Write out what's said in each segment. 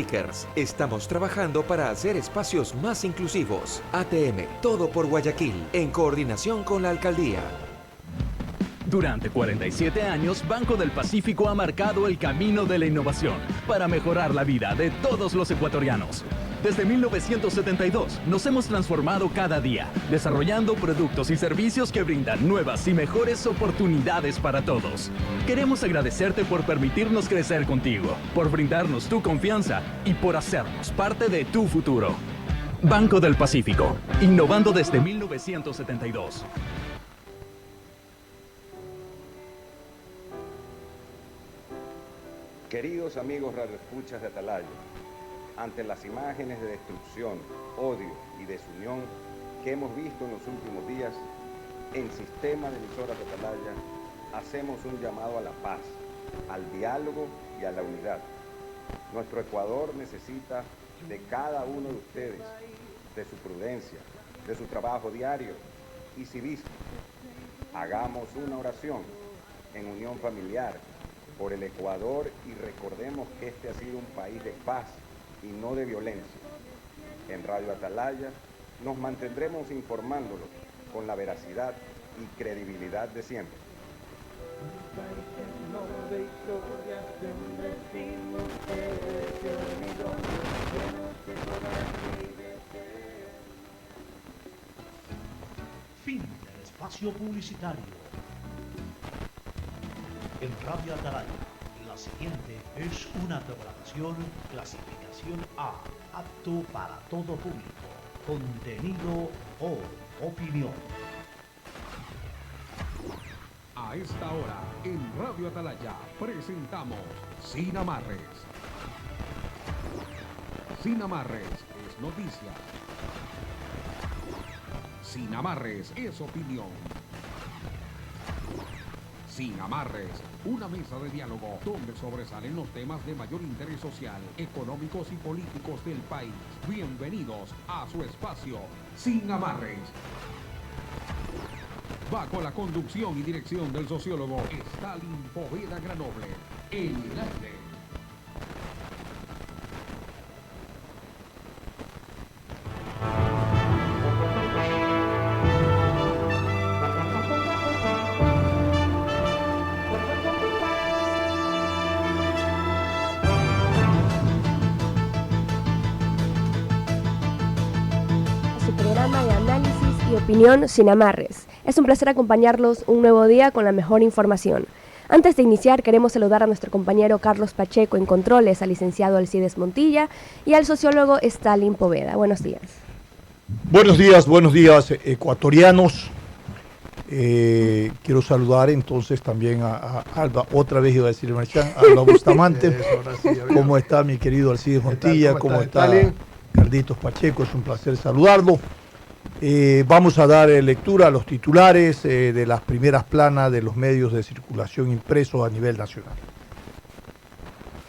Coworkers. Estamos trabajando para hacer espacios más inclusivos. ATM, todo por Guayaquil, en coordinación con la alcaldía. Durante 47 años, Banco del Pacífico ha marcado el camino de la innovación para mejorar la vida de todos los ecuatorianos. Desde 1972 nos hemos transformado cada día, desarrollando productos y servicios que brindan nuevas y mejores oportunidades para todos. Queremos agradecerte por permitirnos crecer contigo, por brindarnos tu confianza y por hacernos parte de tu futuro. Banco del Pacífico, innovando desde 1972. Queridos amigos radioescuchas de Atalaya, ante las imágenes de destrucción, odio y desunión que hemos visto en los últimos días, en Sistema de Emisoras de Atalaya hacemos un llamado a la paz, al diálogo y a la unidad. Nuestro Ecuador necesita de cada uno de ustedes, de su prudencia, de su trabajo diario y civismo. Hagamos una oración en unión familiar por el Ecuador y recordemos que este ha sido un país de paz y no de violencia. En Radio Atalaya nos mantendremos informándolo con la veracidad y credibilidad de siempre. Fin del espacio publicitario. En Radio Atalaya, la siguiente es una programación clasificación A, apto para todo público, contenido o opinión. A esta hora, en Radio Atalaya, presentamos Sin Amarres. Sin Amarres es noticia. Sin Amarres es opinión. Sin Amarres, una mesa de diálogo donde sobresalen los temas de mayor interés social, económicos y políticos del país. Bienvenidos a su espacio, Sin Amarres. Bajo la conducción y dirección del sociólogo Stalin Poveda Granoble. En el aire. Opinión sin amarres. Es un placer acompañarlos un nuevo día con la mejor información. Antes de iniciar, queremos saludar a nuestro compañero Carlos Pacheco en controles, al licenciado Alcides Montilla y al sociólogo Stalin Poveda. Buenos días. Buenos días, ecuatorianos. Quiero saludar entonces también a Alba, otra vez iba a decir Marchán, Alba Bustamante. ¿Cómo está mi querido Alcides Montilla? ¿Cómo está Carlitos Pacheco? Es un placer saludarlo. Vamos a dar lectura a los titulares de las primeras planas de los medios de circulación impresos a nivel nacional.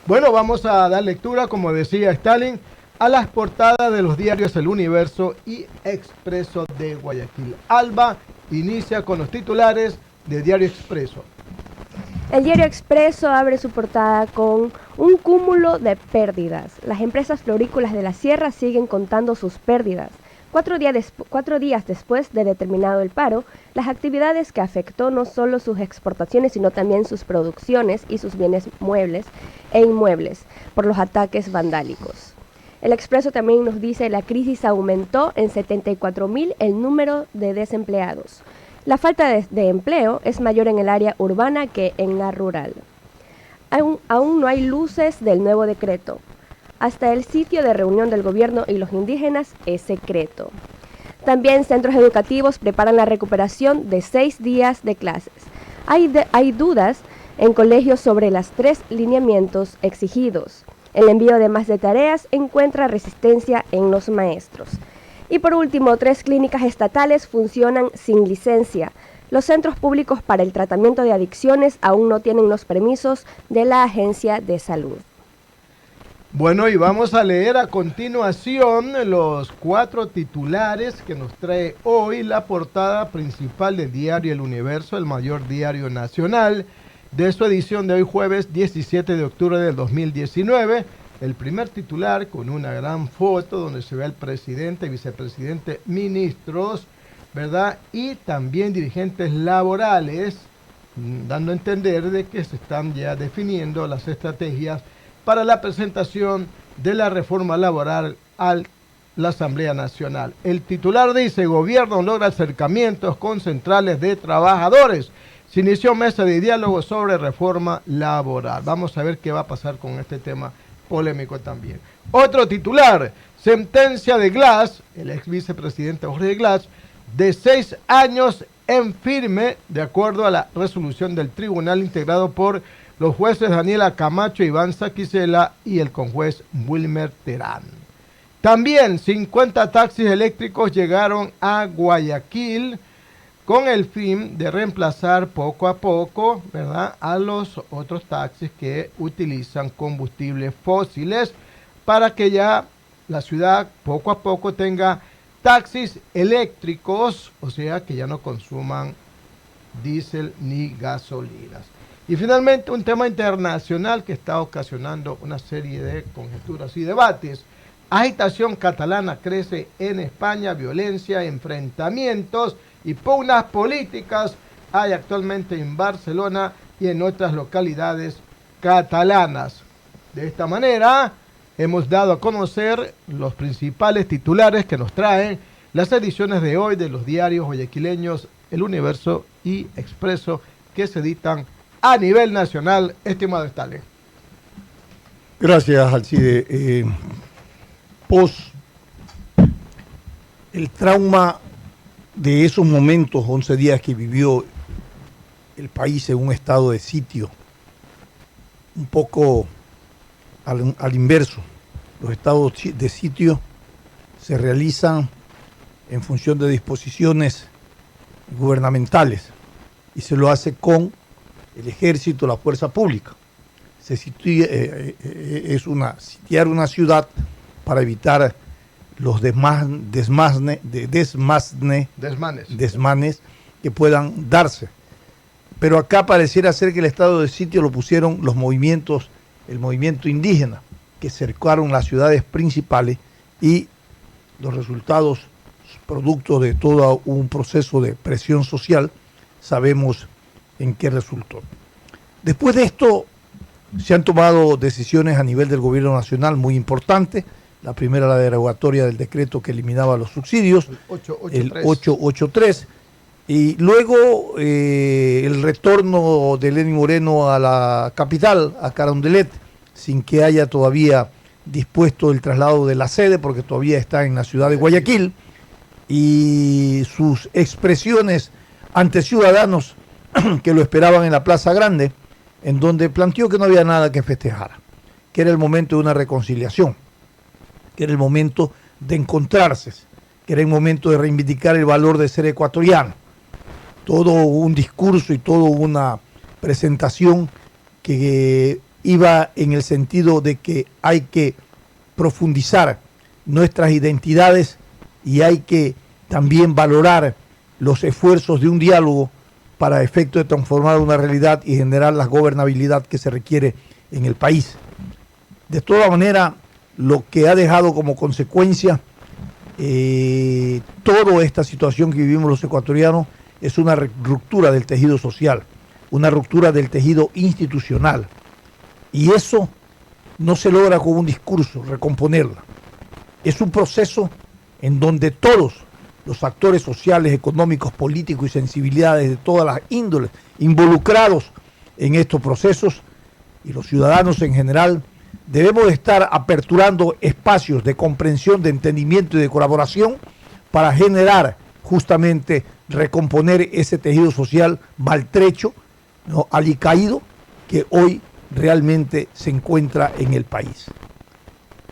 Bueno, vamos a dar lectura, como decía Stalin, a las portadas de los diarios El Universo y Expreso de Guayaquil. Alba inicia con los titulares de Diario Expreso. El Diario Expreso abre su portada con un cúmulo de pérdidas. Las empresas florícolas de la sierra siguen contando sus pérdidas. 4 días después de determinado el paro, las actividades que afectó no solo sus exportaciones, sino también sus producciones y sus bienes muebles e inmuebles por los ataques vandálicos. El Expreso también nos dice la crisis aumentó en 74.000 el número de desempleados. La falta de empleo es mayor en el área urbana que en la rural. Aún no hay luces del nuevo decreto. Hasta el sitio de reunión del gobierno y los indígenas es secreto. También centros educativos preparan la recuperación de 6 días de clases. Hay dudas en colegios sobre los 3 lineamientos exigidos. El envío de más de tareas encuentra resistencia en los maestros. Y por último, 3 clínicas estatales funcionan sin licencia. Los centros públicos para el tratamiento de adicciones aún no tienen los permisos de la Agencia de Salud. Bueno, y vamos a leer a continuación los 4 titulares que nos trae hoy la portada principal del diario El Universo, el mayor diario nacional, de su edición de hoy jueves 17 de octubre del 2019, el primer titular con una gran foto donde se ve al presidente, vicepresidente, ministros, ¿verdad? Y también dirigentes laborales, dando a entender de que se están ya definiendo las estrategias para la presentación de la reforma laboral a la Asamblea Nacional. El titular dice: gobierno logra acercamientos con centrales de trabajadores. Se inició mesa de diálogo sobre reforma laboral. Vamos a ver qué va a pasar con este tema polémico también. Otro titular: sentencia de Glass, el ex vicepresidente Jorge Glass, de 6 años en firme, de acuerdo a la resolución del tribunal integrado por los jueces Daniela Camacho, Iván Saquicela y el conjuez Wilmer Terán. También 50 taxis eléctricos llegaron a Guayaquil con el fin de reemplazar poco a poco, ¿verdad?, a los otros taxis que utilizan combustibles fósiles, para que ya la ciudad poco a poco tenga taxis eléctricos, o sea, que ya no consuman diésel ni gasolinas. Y finalmente, un tema internacional que está ocasionando una serie de conjeturas y debates. Agitación catalana crece en España, violencia, enfrentamientos y pugnas políticas hay actualmente en Barcelona y en otras localidades catalanas. De esta manera, hemos dado a conocer los principales titulares que nos traen las ediciones de hoy de los diarios guayaquileños El Universo y Expreso, que se editan a nivel nacional, estimado Stalin. Gracias, Alcide. El trauma de esos momentos, 11 días que vivió el país en un estado de sitio, un poco al inverso. Los estados de sitio se realizan en función de disposiciones gubernamentales y se lo hace con el ejército, la fuerza pública. Es sitiar una ciudad para evitar los desmanes que puedan darse. Pero acá pareciera ser que el estado de sitio lo pusieron el movimiento indígena, que cercaron las ciudades principales, y los resultados, producto de todo un proceso de presión social, sabemos en qué resultó. Después de esto, se han tomado decisiones a nivel del gobierno nacional muy importantes. La primera, la derogatoria del decreto que eliminaba los subsidios, el 883, y luego el retorno de Lenín Moreno a la capital, a Carondelet, sin que haya todavía dispuesto el traslado de la sede, porque todavía está en la ciudad de Guayaquil, y sus expresiones ante ciudadanos que lo esperaban en la Plaza Grande, en donde planteó que no había nada que festejar, que era el momento de una reconciliación, que era el momento de encontrarse, que era el momento de reivindicar el valor de ser ecuatoriano. Todo un discurso y toda una presentación que iba en el sentido de que hay que profundizar nuestras identidades y hay que también valorar los esfuerzos de un diálogo para efecto de transformar una realidad y generar la gobernabilidad que se requiere en el país. De toda manera, lo que ha dejado como consecuencia toda esta situación que vivimos los ecuatorianos es una ruptura del tejido social, una ruptura del tejido institucional. Y eso no se logra con un discurso, recomponerla. Es un proceso en donde todos los actores sociales, económicos, políticos y sensibilidades de todas las índoles involucrados en estos procesos, y los ciudadanos en general, debemos de estar aperturando espacios de comprensión, de entendimiento y de colaboración para generar, justamente, recomponer ese tejido social maltrecho, ¿no?, alicaído, que hoy realmente se encuentra en el país.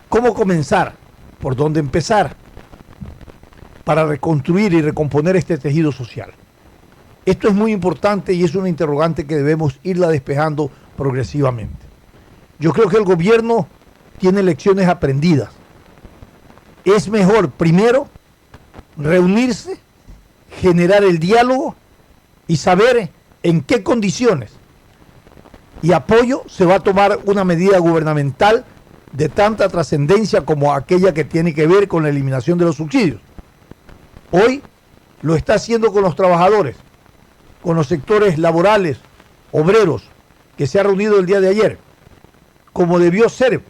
¿Cómo comenzar? ¿Por dónde empezar? Para reconstruir y recomponer este tejido social. Esto es muy importante y es una interrogante que debemos irla despejando progresivamente. Yo creo que el gobierno tiene lecciones aprendidas. Es mejor, primero, reunirse, generar el diálogo y saber en qué condiciones y apoyo se va a tomar una medida gubernamental de tanta trascendencia como aquella que tiene que ver con la eliminación de los subsidios. Hoy lo está haciendo con los trabajadores, con los sectores laborales, obreros, que se ha reunido el día de ayer, como debió ser,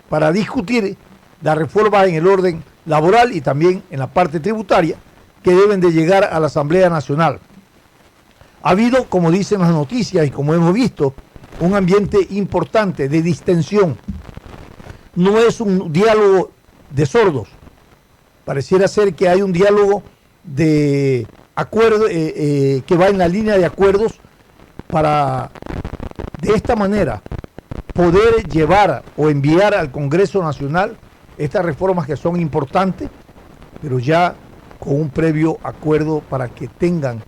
para discutir las reformas en el orden laboral y también en la parte tributaria que deben de llegar a la Asamblea Nacional. Ha habido, como dicen las noticias y como hemos visto, un ambiente importante de distensión. No es un diálogo de sordos. Pareciera ser que hay un diálogo de acuerdo que va en la línea de acuerdos para, de esta manera, poder llevar o enviar al Congreso Nacional estas reformas que son importantes, pero ya con un previo acuerdo para que tengan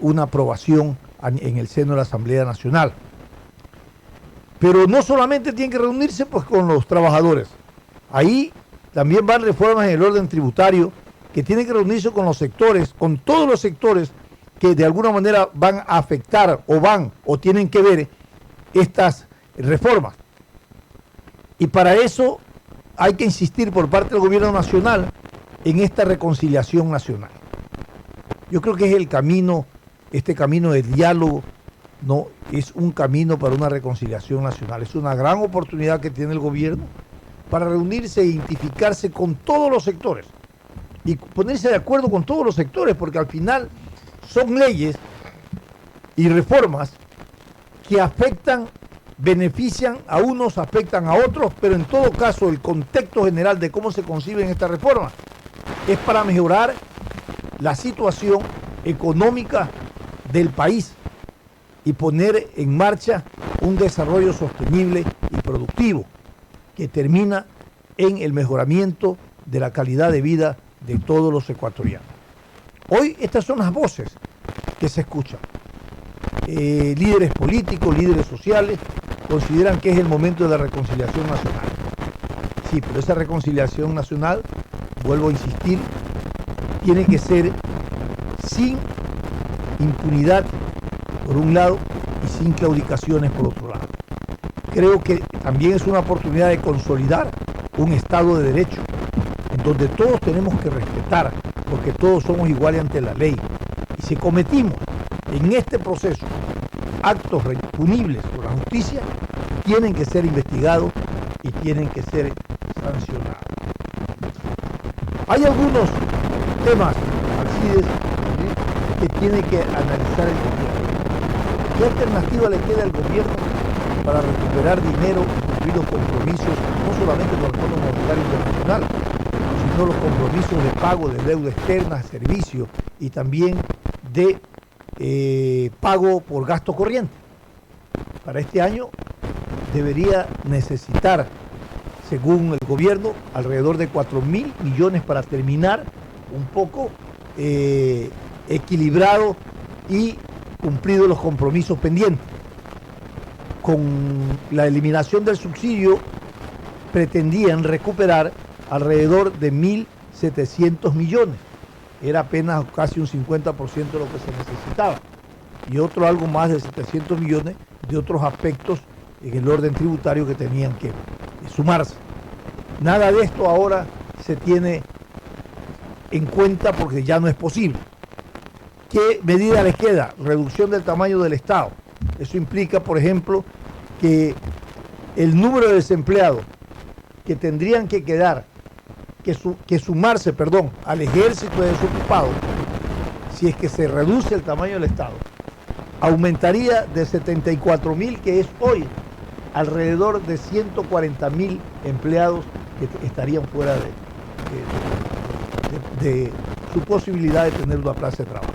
una aprobación en el seno de la Asamblea Nacional. Pero no solamente tienen que reunirse pues con los trabajadores, ahí también van reformas en el orden tributario que tienen que reunirse con los sectores, con todos los sectores que de alguna manera van a afectar o tienen que ver estas reformas. Y para eso hay que insistir por parte del gobierno nacional en esta reconciliación nacional. Yo creo que es el camino, este camino de diálogo, no es un camino para una reconciliación nacional. Es una gran oportunidad que tiene el gobierno para reunirse e identificarse con todos los sectores y ponerse de acuerdo con todos los sectores, porque al final son leyes y reformas que afectan, benefician a unos, afectan a otros, pero en todo caso el contexto general de cómo se conciben estas reformas es para mejorar la situación económica del país y poner en marcha un desarrollo sostenible y productivo que termina en el mejoramiento de la calidad de vida de todos los ecuatorianos. Hoy estas son las voces que se escuchan. Líderes políticos, líderes sociales consideran que es el momento de la reconciliación nacional. Sí, pero esa reconciliación nacional, vuelvo a insistir, tiene que ser sin impunidad por un lado y sin claudicaciones por otro lado. Creo que también es una oportunidad de consolidar un Estado de Derecho en donde todos tenemos que respetar, porque todos somos iguales ante la ley. Y si cometimos en este proceso actos punibles por la justicia, tienen que ser investigados y tienen que ser sancionados. Hay algunos temas, Alcides, que tiene que analizar el gobierno. ¿Qué alternativa le queda al gobierno para recuperar dinero y cumplir los compromisos, no solamente con el Fondo Monetario Internacional, sino los compromisos de pago de deuda externa, servicios y también de pago por gasto corriente? Para este año debería necesitar, según el gobierno, alrededor de 4.000 millones para terminar un poco equilibrado y cumplido los compromisos pendientes. Con la eliminación del subsidio pretendían recuperar alrededor de 1.700 millones. Era apenas casi un 50% de lo que se necesitaba. Y otro algo más de 700 millones de otros aspectos en el orden tributario que tenían que sumarse. Nada de esto ahora se tiene en cuenta porque ya no es posible. ¿Qué medida les queda? Reducción del tamaño del Estado. Eso implica, por ejemplo, que el número de desempleados que tendrían que quedar, que sumarse al ejército de desocupados, si es que se reduce el tamaño del Estado, aumentaría de 74.000, que es hoy, alrededor de 140.000 empleados que estarían fuera de su posibilidad de tener una plaza de trabajo.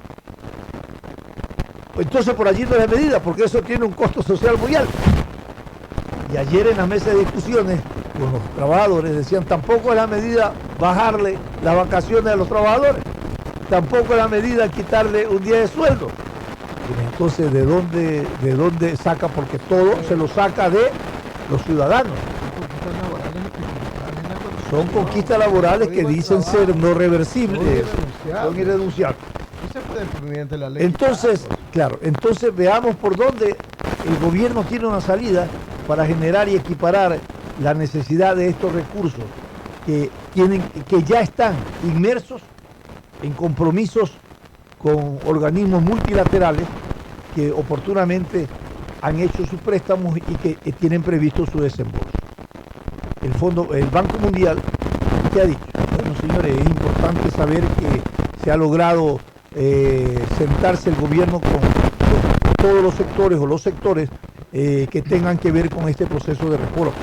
Entonces por allí no es la medida, porque eso tiene un costo social muy alto. Y ayer en la mesa de discusiones con los trabajadores decían, tampoco es la medida bajarle las vacaciones a los trabajadores, tampoco es la medida quitarle un día de sueldo. Entonces, ¿de dónde saca? Porque todo se lo saca de los ciudadanos. Son conquistas laborales que dicen ser no reversibles, son irrenunciables. Entonces, claro, entonces veamos por dónde el gobierno tiene una salida para generar y equiparar la necesidad de estos recursos que ya están inmersos en compromisos con organismos multilaterales que oportunamente han hecho sus préstamos y que tienen previsto su desembolso. El Banco Mundial, ¿qué ha dicho? Bueno, señores, es importante saber que se ha logrado sentarse el gobierno con todos los sectores o los sectores que tengan que ver con este proceso de reforma.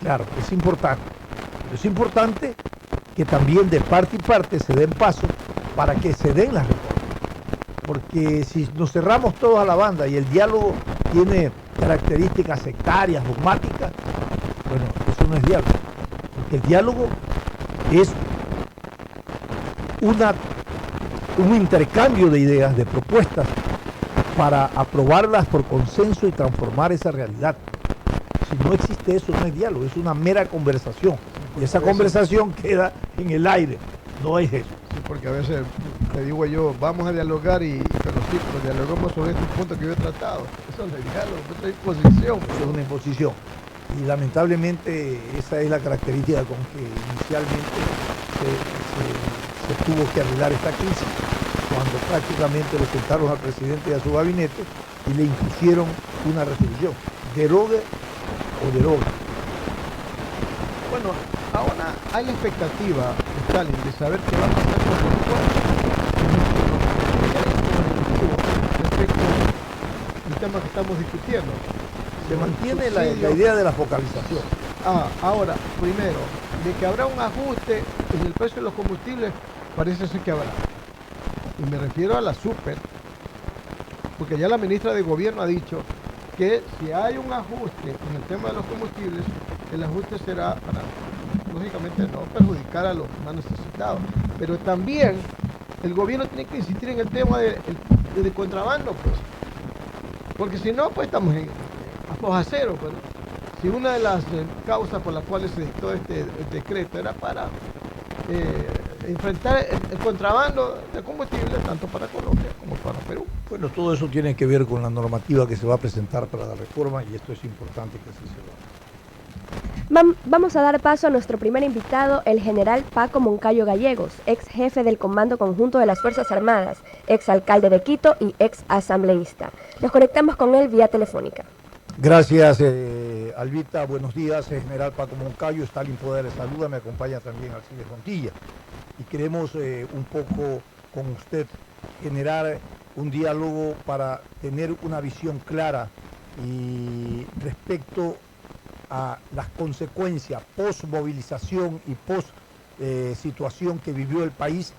Claro, es importante. Es importante que también de parte y parte se den pasos para que se den las reformas. Porque si nos cerramos todos a la banda y el diálogo tiene características sectarias, dogmáticas, bueno, eso no es diálogo. Porque el diálogo es un intercambio de ideas, de propuestas, para aprobarlas por consenso y transformar esa realidad. Si no existe eso, no es diálogo, es una mera conversación. Y esa conversación queda en el aire, no es eso. Sí, porque a veces te digo yo, vamos a dialogar, pero dialogamos sobre estos puntos que yo he tratado. Eso no es diálogo, eso es imposición. Eso es una imposición. Y lamentablemente esa es la característica con que inicialmente se tuvo que arreglar esta crisis, cuando prácticamente lo sentaron al presidente y a su gabinete y le impusieron una resolución: derogue o deroga. Bueno, ahora hay la expectativa, Stalin, de saber qué va a pasar con el respecto al tema que estamos discutiendo. Se mantiene la idea de la focalización. Ahora, primero, de que habrá un ajuste en el precio de los combustibles, parece ser que habrá. Y me refiero a la super, porque ya la ministra de Gobierno ha dicho que si hay un ajuste en el tema de los combustibles, el ajuste será para, lógicamente, no perjudicar a los más necesitados. Pero también el gobierno tiene que insistir en el tema de contrabando, pues. Porque si no, pues estamos a foja cero, pues, ¿no? Si una de las causas por las cuales se dictó este decreto era para enfrentar el contrabando de combustible tanto para Colombia como para Perú. Bueno, todo eso tiene que ver con la normativa que se va a presentar para la reforma, y esto es importante que así se haga. Vamos a dar paso a nuestro primer invitado, el general Paco Moncayo Gallegos, ex jefe del Comando Conjunto de las Fuerzas Armadas, ex alcalde de Quito y ex asambleísta. Nos conectamos con él vía telefónica. Gracias, Albita. Buenos días, general Paco Moncayo. Stalin Poder les saluda, me acompaña también Alcides Montilla. Y queremos un poco con usted generar un diálogo para tener una visión clara y respecto a las consecuencias post-movilización y post-situación que vivió el país,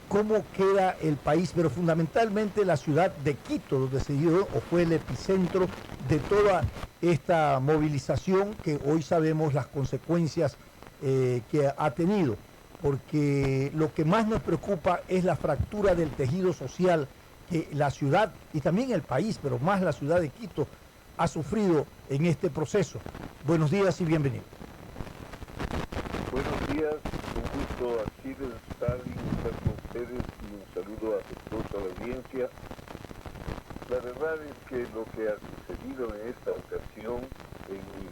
cómo queda el país, pero fundamentalmente la ciudad de Quito, donde se dio o fue el epicentro de toda esta movilización que hoy sabemos las consecuencias que ha tenido, porque lo que más nos preocupa es la fractura del tejido social que la ciudad y también el país, pero más la ciudad de Quito, ha sufrido en este proceso. Buenos días y bienvenido. Buenos días, un gusto aquí de Stalin estar con ustedes y un saludo afectuoso a la audiencia. La verdad es que lo que ha sucedido en esta ocasión, en mi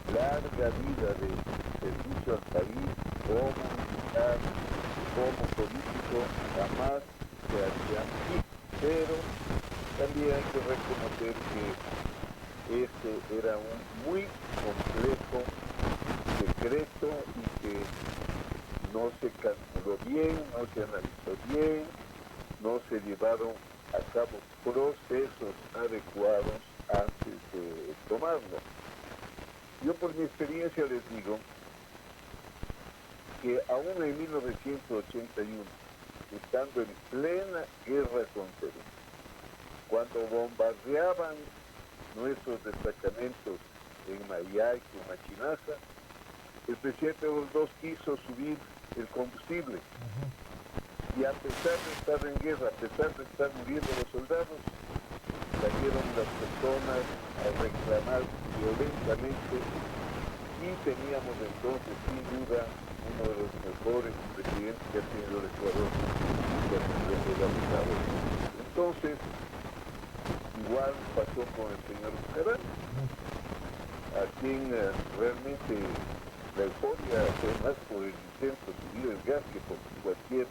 larga vida de servicio al país, como militar, como político, jamás se haría así. Pero también hay que reconocer que este era un muy complejo decreto y que no se calculó bien, no se analizó bien, no se llevaron a cabo procesos adecuados antes de tomarlo. Yo por mi experiencia les digo que aún en 1981, estando en plena guerra con Perú, cuando bombardeaban nuestros destacamentos en Mayaico y Machinaza, el presidente de los dos quiso subir el combustible. Y a pesar de estar en guerra, a pesar de estar muriendo los soldados, salieron las personas a reclamar violentamente y teníamos entonces, sin duda, uno de los mejores presidentes que ha tenido el Ecuador, entonces, igual pasó con el señor Bucarán. a quien realmente la euforia fue más por el intento de subir el gas que por cualquier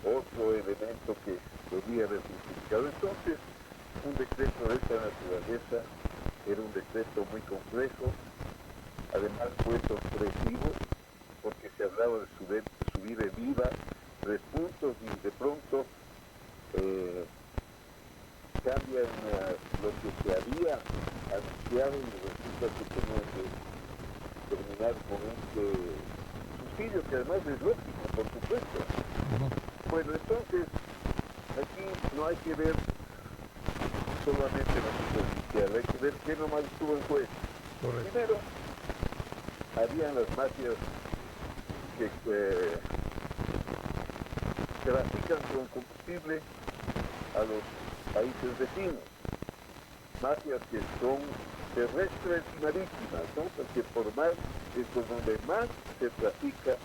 otro elemento que podría haber justificado. Entonces, un decreto de esta naturaleza era un decreto muy complejo, además fue sorpresivo, porque se hablaba de subir el IVA 3 puntos y de pronto cambian lo que se había anunciado y resulta que tenemos que terminar con este subsidio, que además es lógico, por supuesto. Bueno, entonces, aquí no hay que ver solamente lo superficial, hay que ver qué nomás estuvo en juego. Primero, habían las mafias que trafican con combustible a los países vecinos, mafias que son terrestres y marítimas, ¿no? Porque por mar es por donde más se trafica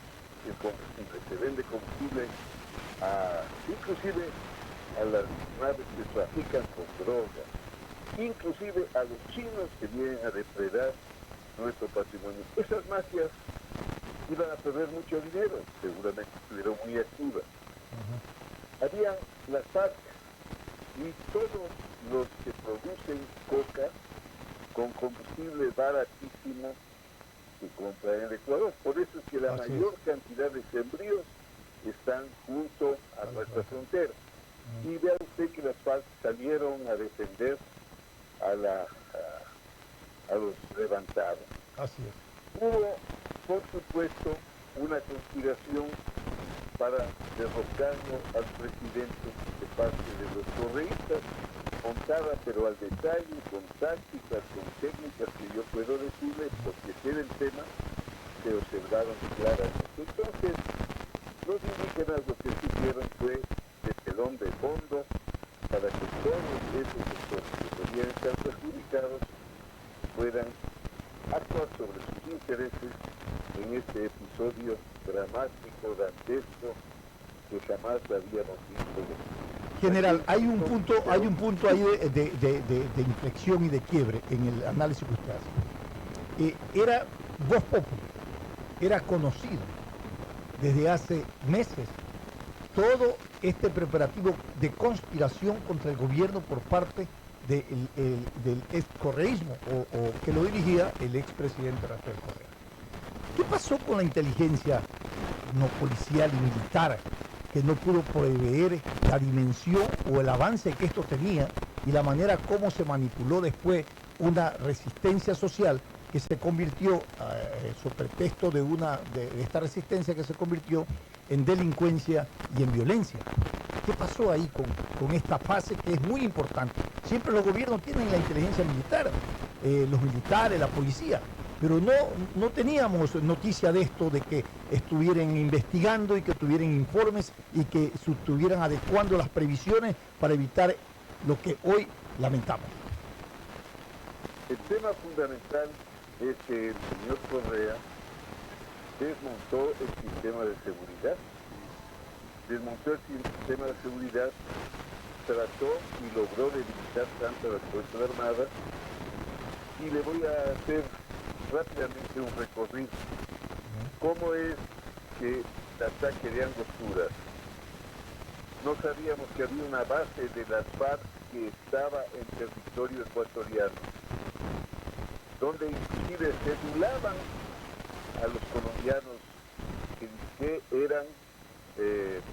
el combustible, se vende combustible inclusive a las naves que trafican con drogas, inclusive a los chinos que vienen a depredar nuestro patrimonio. Esas mafias iban a perder mucho dinero, seguramente estuvieron muy activas. Habían las FARC y todos los que producen coca con combustible baratísimo que compran en el Ecuador. Por eso es que la mayor cantidad de sembríos están junto a nuestra frontera. Y vea usted que las FARC salieron a defender a los levantados. Así es. Hubo, por supuesto, una conspiración para derrocarlo al presidente de parte de los correístas, montada pero al detalle, con tácticas, con técnicas que yo puedo decirle, porque sé del tema, se observaron claramente. Entonces, los indígenas lo que hicieron fue de telón de fondo para que todos esos sectores que podían estar perjudicados puedan actuar sobre sus intereses en este episodio dramático, dantesco, que jamás habíamos visto. General, hay un punto ahí de inflexión y de quiebre en el análisis que usted hace. Era voz populi, era conocido desde hace meses todo este preparativo de conspiración contra el gobierno por parte del excorreísmo o que lo dirigía el expresidente Rafael Correa. ¿Qué pasó con la inteligencia no policial y militar que no pudo prever la dimensión o el avance que esto tenía y la manera como se manipuló después una resistencia social que se convirtió, sobre pretexto de esta resistencia que se convirtió en delincuencia y en violencia? ¿Qué pasó ahí con esta fase que es muy importante? Siempre los gobiernos tienen la inteligencia militar, los militares, la policía, pero no teníamos noticia de esto, de que estuvieran investigando y que tuvieran informes y que estuvieran adecuando las previsiones para evitar lo que hoy lamentamos. El tema fundamental es que el señor Correa desmontó el sistema de seguridad. Desmontó el sistema de seguridad, trató y logró debilitar tanto a las Fuerzas Armadas. Y le voy a hacer rápidamente un recorrido. ¿Cómo es que el ataque de Angostura? No sabíamos que había una base de las FARC que estaba en territorio ecuatoriano, donde inclusive cedulaban a los colombianos que eran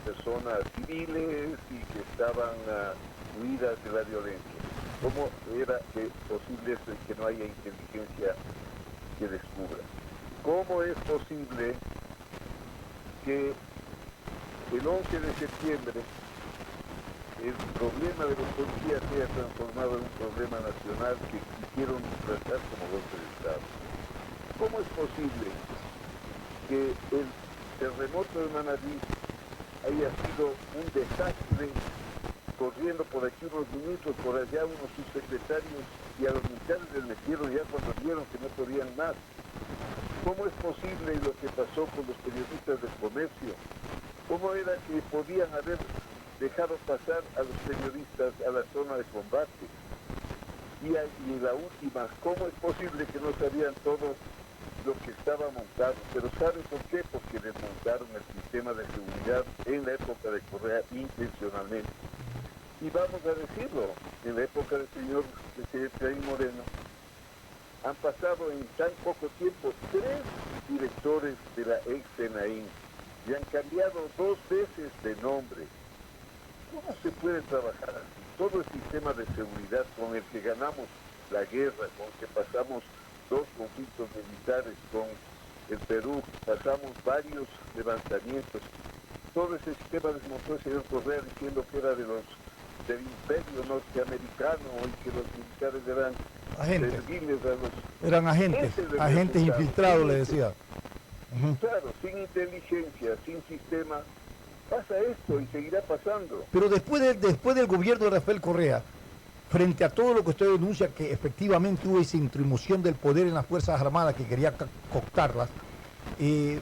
personas civiles y que estaban huidas de la violencia. ¿Cómo era posible eso y que no haya inteligencia que descubra? ¿Cómo es posible que el 11 de septiembre el problema de los policías sea transformado en un problema nacional que quisieron tratar como golpe de Estado? ¿Cómo es posible que el terremoto de Manabí haya sido un desastre, corriendo por aquí unos ministros, por allá unos subsecretarios, y a los militares les metieron ya cuando vieron que no podían más? ¿Cómo es posible lo que pasó con los periodistas del comercio? ¿Cómo era que podían haber dejado pasar a los periodistas a la zona de combate? Y la última, ¿cómo es posible que no sabían todos lo que estaba montado? Pero ¿saben por qué? Porque desmontaron el sistema de seguridad en la época de Correa intencionalmente. Y vamos a decirlo, en la época del señor Efraín Moreno, han pasado en tan poco tiempo 3 directores de la ex SENAIN y han cambiado 2 veces de nombre. ¿Cómo se puede trabajar así? Todo el sistema de seguridad con el que ganamos la guerra, con el que pasamos 2 conflictos militares con el Perú, pasamos varios levantamientos. Todo ese sistema desmontó el señor Correa diciendo que era del imperio norteamericano y que los militares eran serviles a los... Eran agentes infiltrados, le decía. Claro, sin inteligencia, sin sistema, pasa esto y seguirá pasando. Pero después del gobierno de Rafael Correa, frente a todo lo que usted denuncia, que efectivamente hubo esa introducción del poder en las Fuerzas Armadas que quería cooptarlas,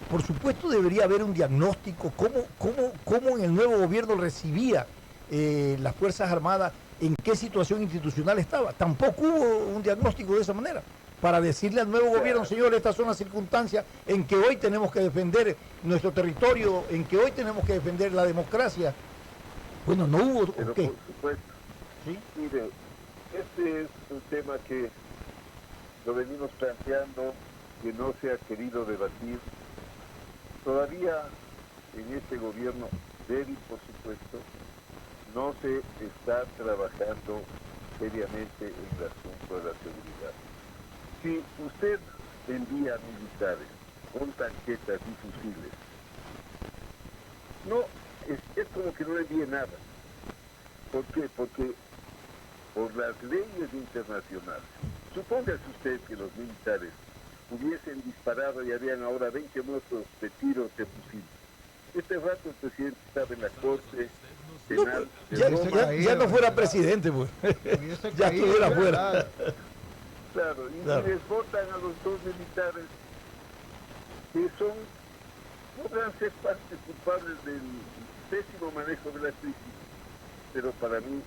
por supuesto debería haber un diagnóstico, cómo en el nuevo gobierno recibía las Fuerzas Armadas, en qué situación institucional estaba. Tampoco hubo un diagnóstico de esa manera, para decirle al nuevo gobierno, señor, estas son las circunstancias en que hoy tenemos que defender nuestro territorio, en que hoy tenemos que defender la democracia. Bueno, no hubo... Pero ¿qué? por supuesto. ¿Sí? Mire, este es un tema que lo venimos planteando, que no se ha querido debatir. Todavía en este gobierno débil, por supuesto, no se está trabajando seriamente en el asunto de la seguridad. Si usted envía militares con tanquetas y fusiles, no, es como que no envíe nada. ¿Por qué? Porque por las leyes internacionales, supóngase usted que los militares hubiesen disparado y habían ahora 20 muertos de tiros de fusil. Este rato el presidente estaba en la corte penal ya no fuera presidente, pues. Ya estuviera fuera. Claro, y les votan a los 2 militares que podrán ser parte culpables del pésimo manejo de la crisis, pero para mí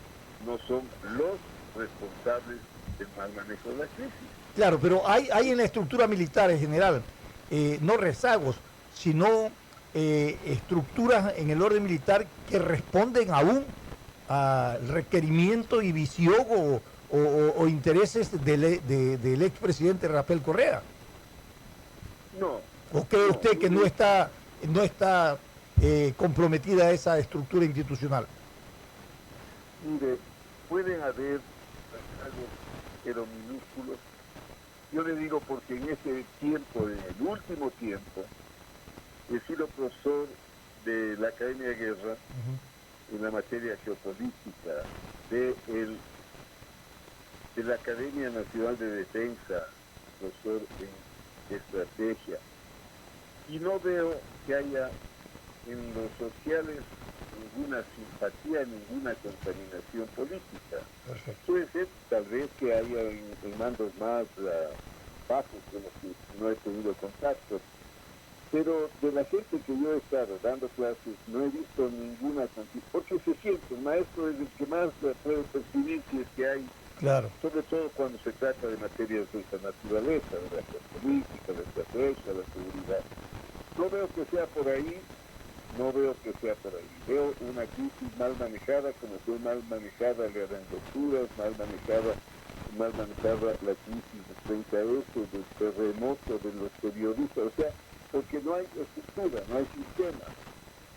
no son los responsables del mal manejo de la crisis. Claro, pero hay en la estructura militar en general, no rezagos, sino estructuras en el orden militar que responden aún al requerimiento y visión o intereses del expresidente Rafael Correa. No. ¿O cree usted que no está comprometida esa estructura institucional? Mire, pueden haber algo, pero minúsculos. Yo le digo porque en ese tiempo, en el último tiempo, he sido profesor de la Academia de Guerra en la materia geopolítica, de la Academia Nacional de Defensa, profesor en estrategia. Y no veo que haya en los sociales ninguna simpatía, ninguna contaminación política. Perfecto. Puede ser tal vez que haya en mandos más bajos con los que no he tenido contacto, pero de la gente que yo he estado dando clases no he visto ninguna contaminación, porque se siente, el maestro es el que más puede percibir si es que hay, claro, sobre todo cuando se trata de materias de esta naturaleza, de la política, la estrategia, la seguridad. No veo que sea por ahí. No veo que sea por ahí. Veo una crisis mal manejada, como fue mal manejada la de Honduras, mal manejada la crisis de 30S, del terremoto, de los periodistas, o sea, porque no hay estructura, no hay sistema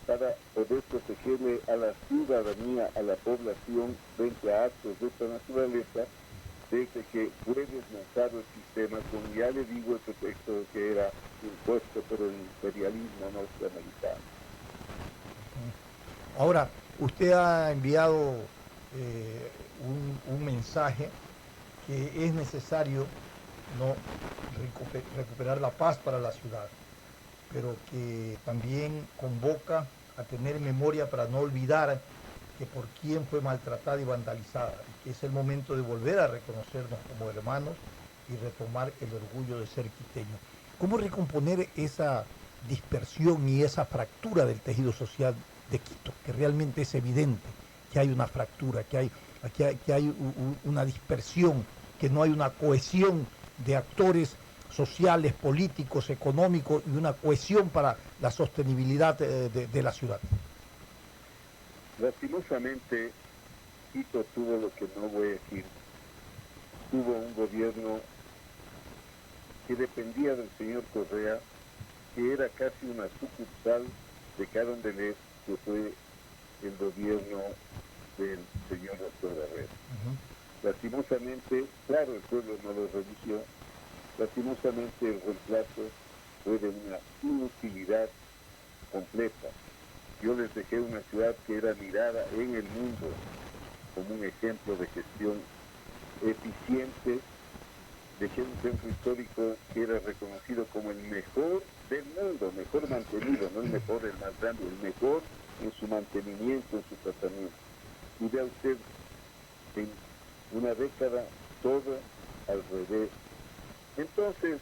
para poder protegerle a la ciudadanía, a la población frente a actos de esta naturaleza, desde que fue desmontado el sistema, como ya le digo, el pretexto de que era impuesto por el imperialismo norteamericano. Ahora, usted ha enviado un mensaje que es necesario no recuperar la paz para la ciudad, pero que también convoca a tener memoria para no olvidar que por quién fue maltratada y vandalizada, y que es el momento de volver a reconocernos como hermanos y retomar el orgullo de ser quiteños. ¿Cómo recomponer esa dispersión y esa fractura del tejido social de Quito, que realmente es evidente que hay una fractura, que hay una dispersión que no hay una cohesión de actores sociales, políticos, económicos y una cohesión para la sostenibilidad de la ciudad. Lastimosamente, Quito tuvo lo que no voy a decir. Tuvo un gobierno que dependía del señor Correa, que era casi una sucursal de Carondelet, que fue el gobierno del señor doctor Herrera. Lastimosamente, claro, el pueblo no lo religió, lastimosamente el reemplazo fue de una inutilidad completa. Yo les dejé una ciudad que era mirada en el mundo como un ejemplo de gestión eficiente, dejé un centro histórico que era reconocido como el mejor del mundo, mejor mantenido, no el mejor, el más grande, el mejor en su mantenimiento, en su tratamiento. Y vea usted, en una década, todo al revés. Entonces,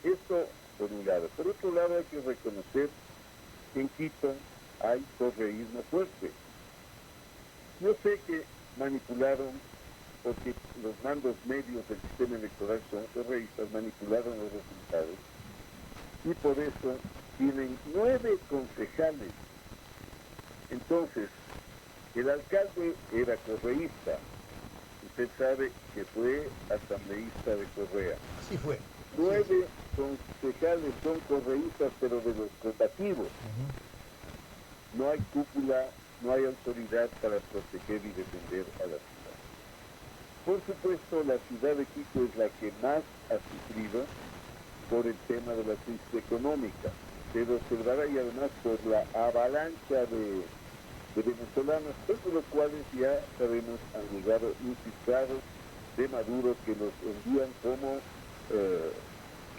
esto por un lado. Por otro lado, hay que reconocer que en Quito hay correísmo fuerte. Yo sé que manipularon, porque los mandos medios del sistema electoral son correístas, manipularon los resultados, y por eso tienen 9 concejales. Entonces, el alcalde era correísta. Usted sabe que fue asambleísta de Correa. Así fue. 9 concejales son correístas, pero de los combativos. No hay cúpula, no hay autoridad para proteger y defender a la ciudad. Por supuesto, la ciudad de Quito es la que más ha sufrido por el tema de la crisis económica. Se observará y además por la avalancha de venezolanos, todos los cuales ya sabemos han llegado infiltrados de Maduro, que los envían como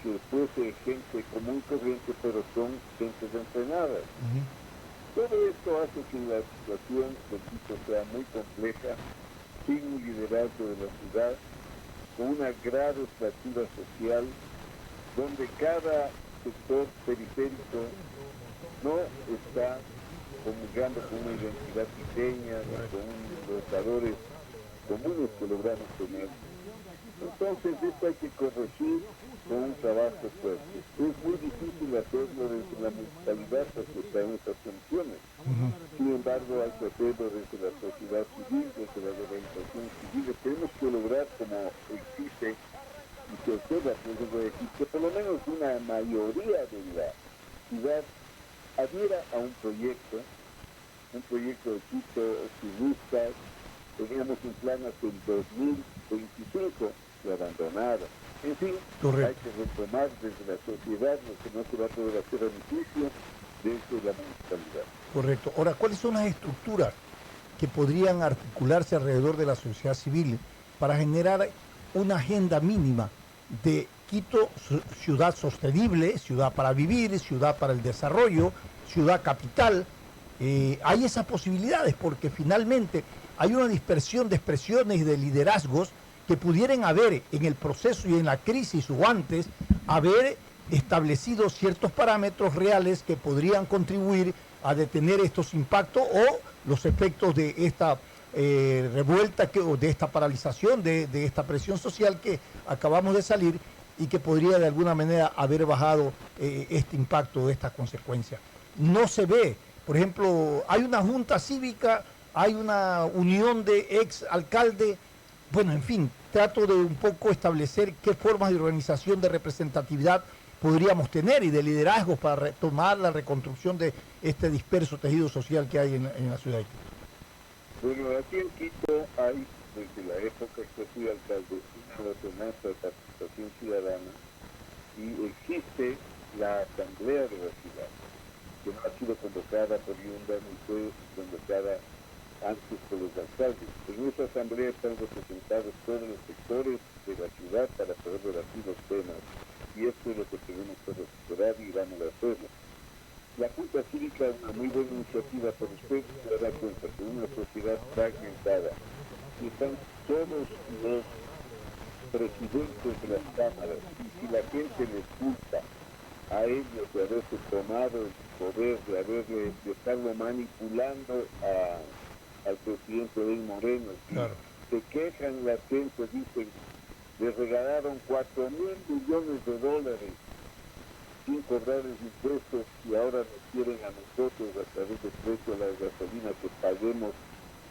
que fuese gente común corriente, pero son gente entrenada. Todo esto hace que la situación de Quito sea muy compleja, sin un liderazgo de la ciudad, con una grave fractura social, donde cada sector periférico no está comulgando con una identidad quiteña, con los valores comunes que logramos tener. Entonces, esto hay que corregir con un trabajo fuerte. Es muy difícil hacerlo desde la municipalidad porque están estas funciones. Sin embargo, hay que hacerlo desde la sociedad civil, desde las organizaciones civiles. Tenemos que lograr, como existe y que observa, por ejemplo, que por lo menos una mayoría de la ciudad adhiera a un proyecto de Quito optimista. Teníamos un plan hasta el 2025 de abandonado. En fin, correcto, hay que retomar desde la sociedad lo que no se va a poder hacer a beneficio desde la municipalidad. Correcto. Ahora, ¿cuáles son las estructuras que podrían articularse alrededor de la sociedad civil para generar una agenda mínima de Quito, ciudad sostenible, ciudad para vivir, ciudad para el desarrollo, ciudad capital? Hay esas posibilidades porque finalmente hay una dispersión de expresiones y de liderazgos que pudieran haber en el proceso y en la crisis o antes, haber establecido ciertos parámetros reales que podrían contribuir a detener estos impactos o los efectos de esta revuelta o de esta paralización, de esta presión social que acabamos de salir y que podría de alguna manera haber bajado este impacto, estas consecuencias. No se ve, por ejemplo, hay una junta cívica, hay una unión de ex alcalde. Bueno, en fin, trato de un poco establecer qué formas de organización, de representatividad podríamos tener y de liderazgo para retomar la reconstrucción de este disperso tejido social que hay en la ciudad de Quito. Bueno, aquí en Quito hay, desde la época que fui alcalde, una ordenanza de participación ciudadana y existe la asamblea de la ciudad, que no ha sido convocada por Yunda ni fue convocada antes por los alcaldes. En esa asamblea están representados todos los sectores de la ciudad para poder debatir los temas, y esto es lo que tenemos que recuperar y vamos a hacerlo. La Junta Cívica es una muy buena iniciativa, pero usted se dará cuenta que una sociedad fragmentada, y están todos los presidentes de las cámaras, y si la gente les culpa a ellos de haberse tomado el poder, de estarlo manipulando al presidente Evo Moreno, claro, se quejan la gente, dicen, le regalaron $4.000 millones sin cobrarles impuestos y ahora nos quieren a nosotros a través del precio de la gasolina que paguemos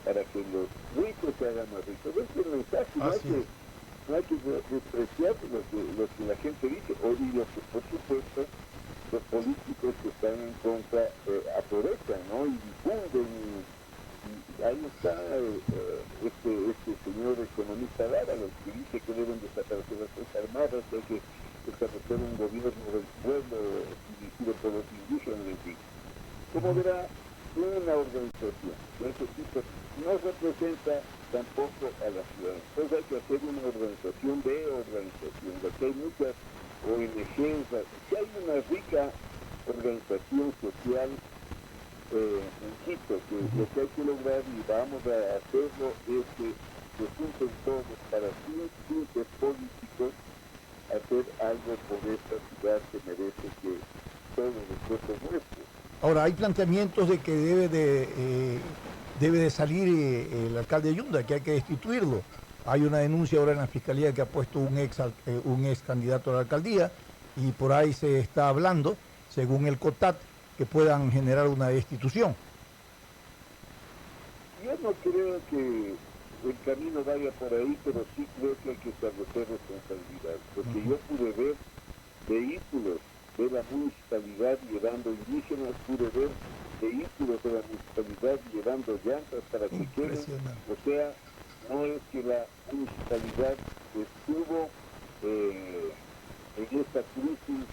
para que los ricos se hagan más ricos. Ese es el mensaje, no hay que despreciar lo que la gente dice, y lo que por supuesto los políticos que están en contra aprovechan, ¿no? Y difunden, y ahí está este señor economista Lara, lo que dice que deben desaparecer las Fuerzas Armadas, que hay que establecer un gobierno del pueblo dirigido por los indígenas, en fin. Como verá, una organización de ese tipo no representa tampoco a la ciudad. Entonces hay que hacer una organización de organización, porque hay muchas ONGs, si hay una rica organización social, insisto, que lo que hay que lograr y vamos a hacerlo es que se junten todos para fines políticos hacer algo por esta ciudad que merece que todos los esfuerzos nuestros. Ahora, hay planteamientos de que debe de salir el alcalde Yunda, que hay que destituirlo. Hay una denuncia ahora en la Fiscalía que ha puesto un ex candidato a la alcaldía y por ahí se está hablando, según el COTAT, que puedan generar una destitución. Yo no creo que el camino vaya por ahí, pero sí creo que hay que establecer responsabilidad, porque yo pude ver vehículos de la municipalidad llevando indígenas, pude ver vehículos de la municipalidad llevando llantas para que queden, o sea, no es que la municipalidad estuvo en esta crisis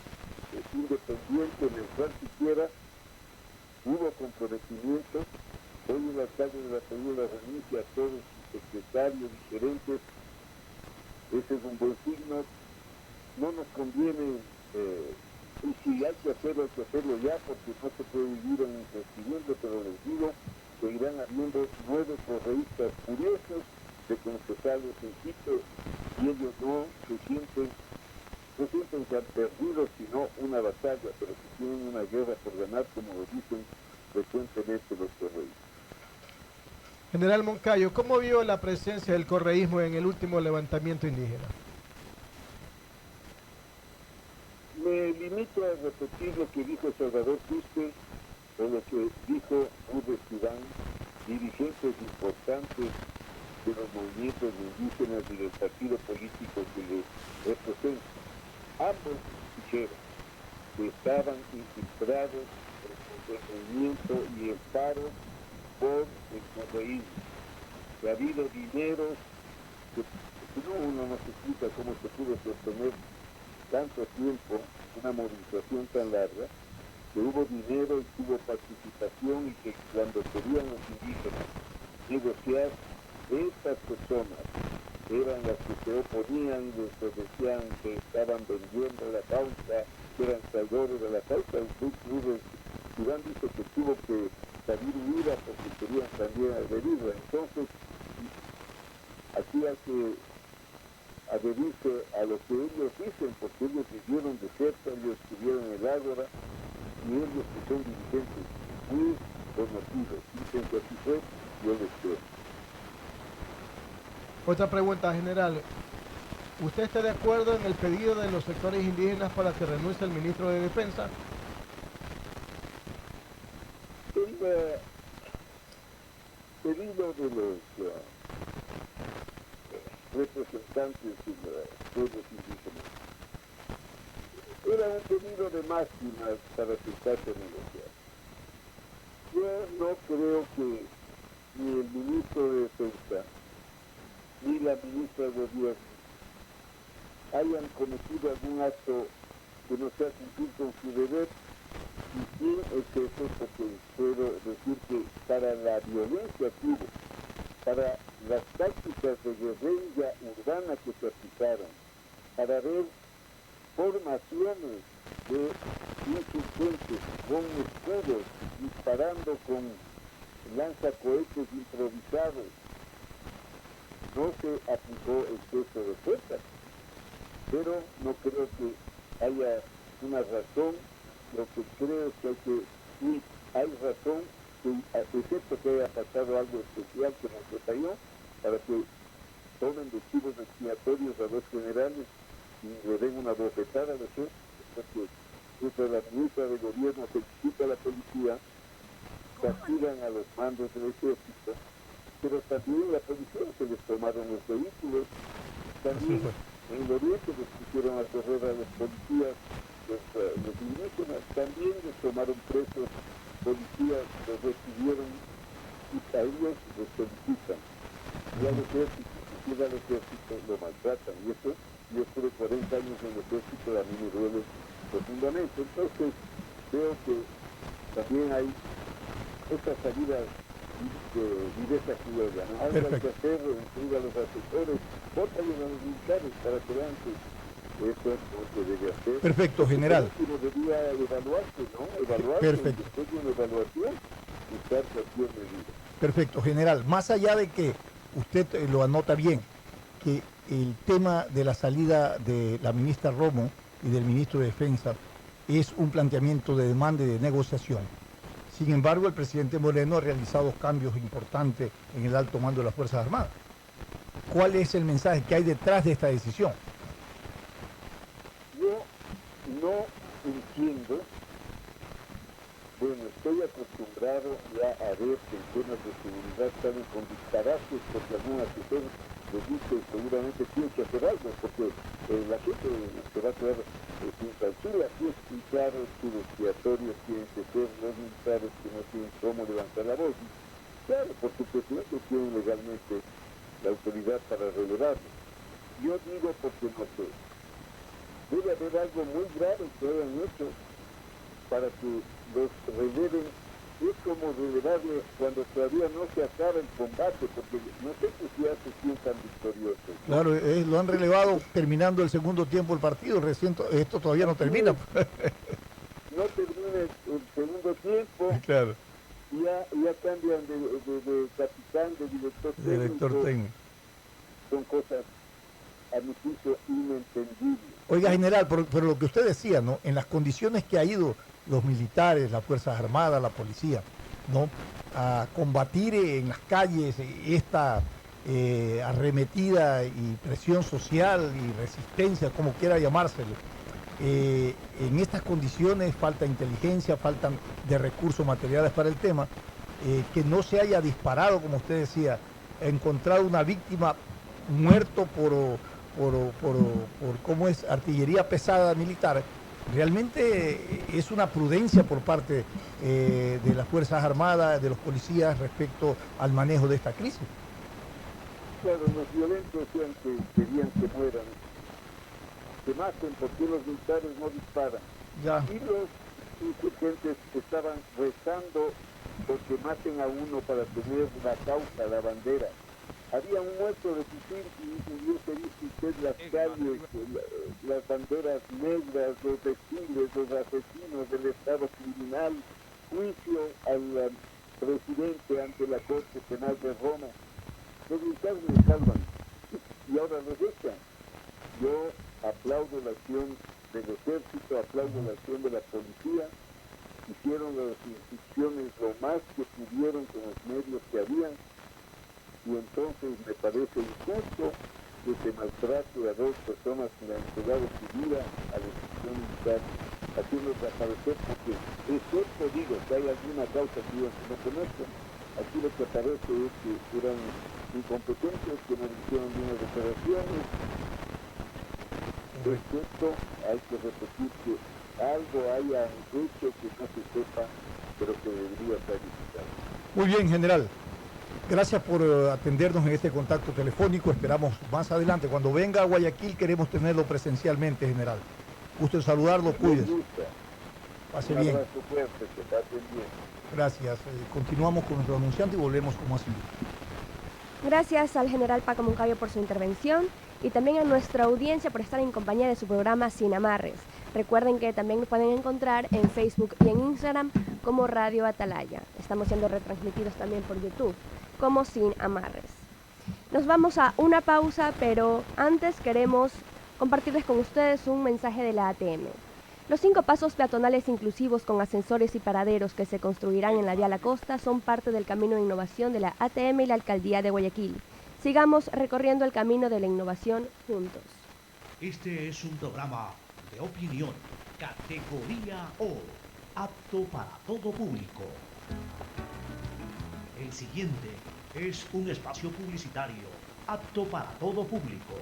independiente en el cual siquiera hubo comprometimientos. Hoy el alcalde de la Segunda renuncia a todos sus secretarios diferentes, ese es un buen signo. No nos conviene, y si hay que hacerlo ya, porque no se puede vivir en incertidumbre, pero les digo, seguirán habiendo 9 correístas curiosos de concejales en Quito, y ellos no se sienten que han perdido, sino una batalla, pero que tienen una guerra por ganar, como lo dicen frecuentemente los correístas. General Moncayo, ¿cómo vio la presencia del correísmo en el último levantamiento indígena? Me limito a repetir lo que dijo Salvador Quispe o lo que dijo Rubén Iván, dirigentes importantes de los movimientos indígenas y del partido político que les representa. Ambos dijeron que estaban infiltrados en el movimiento y el paro por el correísmo, que ha habido dineros, que uno no se explica cómo se pudo sostener tanto tiempo una movilización tan larga, que hubo dinero y hubo participación y que cuando querían los indígenas negociar, estas personas eran las que se oponían y les decían que estaban vendiendo la causa, que eran traidores de la causa. Iván dice que tuvo que salir huida porque querían también adherirla. Entonces, aquí hay que adherirse a lo que ellos dicen, porque ellos vivieron de cerca, ellos estuvieron en el Ágora, y ellos que son dirigentes muy conocidos, dicen que así fue, yo les creo. Otra pregunta, general. ¿Usted está de acuerdo en el pedido de los sectores indígenas para que renuncie el ministro de Defensa? El pedido de los representantes de los pueblos indígenas era un pedido de máximas para sentarse a negociar. Yo no creo que ni el ministro de Defensa ni la ministra de Gobierno hayan cometido algún acto que no sea cumplir con su deber, y sin exceso, porque puedo decir que para la violencia que hubo, para las tácticas de guerrilla urbana que se aplicaron, para ver formaciones de insurgentes con escudos disparando con lanzacohetes improvisados, no se aplicó exceso de fuerza, pero no creo que haya una razón. Lo que creo es que sí hay razón, excepto que haya pasado algo especial que no se falló, para que tomen de chivos expiatorios a los generales capturan a los mandos del ejército, pero también la policía se les tomaron los vehículos, también en el oriente les pusieron a correr a los policías, los indígenas, también les tomaron presos policías, los recibieron y a ellos los felicitan. Y al ejército, inclusive al ejército lo maltratan. Y eso, yo estuve 40 años en el ejército y a mí me duele profundamente. Entonces, veo que también hay estas salidas de viveza criolla, ¿no? Algo hay que hacer, incluir a los asesores, bótale a los militares para que vean que eso es lo que debe hacer. Perfecto, general. Pero debía evaluarse, ¿no? Evaluarse, perfecto. Después de una evaluación, buscar cualquier medida. Perfecto, general. Más allá de que usted lo anota bien, que el tema de la salida de la ministra Romo y del ministro de Defensa es un planteamiento de demanda y de negociación. Sin embargo, el presidente Moreno ha realizado cambios importantes en el alto mando de las Fuerzas Armadas. ¿Cuál es el mensaje que hay detrás de esta decisión? Yo no entiendo, bueno, estoy acostumbrado ya a ver que en temas de seguridad salen con disparazos porque algún asesor les dice seguramente tiene que hacer algo, porque la gente se va a quedar sin tranquila, aquí es muy claro que los expiatorios tienen que ser los militares que no tienen cómo levantar la voz. Claro, porque el presidente tiene legalmente la autoridad para relevarlo. Yo digo porque no sé. Debe haber algo muy grave que hayan hecho para que los releven. Es como relevarle cuando todavía no se acaba el combate, porque no sé si ya se sientan victoriosos. Claro, lo han relevado terminando el segundo tiempo del partido, recién esto todavía no termina. No termina el segundo tiempo. Claro. Y ya cambian de capitán, de director técnico. Son cosas, a mi juicio, inentendibles. Oiga, general, pero lo que usted decía, ¿no? En las condiciones que ha ido los militares, las Fuerzas Armadas, la policía, ¿no? A combatir en las calles esta arremetida y presión social y resistencia, como quiera llamárselo. En estas condiciones falta inteligencia, faltan de recursos materiales para el tema, que no se haya disparado, como usted decía, encontrado una víctima muerto por cómo es artillería pesada militar. Realmente es una prudencia por parte de las Fuerzas Armadas, de los policías respecto al manejo de esta crisis. Claro, los violentos querían que mueran, que maten, porque los militares no disparan. Ya. Y los insurgentes estaban rezando porque maten a uno para tener la causa, la bandera. Había un muerto de fusil y hubiese visto usted las calles, las banderas negras, los desfiles, los asesinos del Estado criminal, juicio al presidente ante la Corte Penal de Roma. Los militares les salvan y ahora los echan. Yo aplaudo la acción del ejército, aplaudo la acción de la policía, hicieron las instrucciones lo más que pudieron con los medios que habían. Y entonces me parece injusto que se maltrate a dos personas que le han entregado su vida a la institución militar, haciéndolos aparecer, porque es cierto, digo, que hay alguna causa que ellos no conocen. Aquí lo que aparece es que eran incompetentes, que no hicieron bien las operaciones. Es cierto, hay que repetir que algo hayan hecho que no se sepa, pero que debería estar visitado. Muy bien, general. Gracias por atendernos en este contacto telefónico. Esperamos más adelante. Cuando venga a Guayaquil queremos tenerlo presencialmente, general. Gusto en saludarlo, cuídese. Pase bien. Un abrazo fuerte, que pasen bien. Gracias. Continuamos con nuestro anunciante y volvemos como así. Gracias al general Paco Moncayo por su intervención y también a nuestra audiencia por estar en compañía de su programa Sin Amarres. Recuerden que también nos pueden encontrar en Facebook y en Instagram como Radio Atalaya. Estamos siendo retransmitidos también por YouTube como Sin Amarres. Nos vamos a una pausa, pero antes queremos compartirles con ustedes un mensaje de la ATM. Los 5 pasos peatonales inclusivos con ascensores y paraderos que se construirán en la Vía La Costa son parte del camino de innovación de la ATM y la Alcaldía de Guayaquil. Sigamos recorriendo el camino de la innovación juntos. Este es un programa de opinión, categoría O, apto para todo público. El siguiente es un espacio publicitario apto para todo público.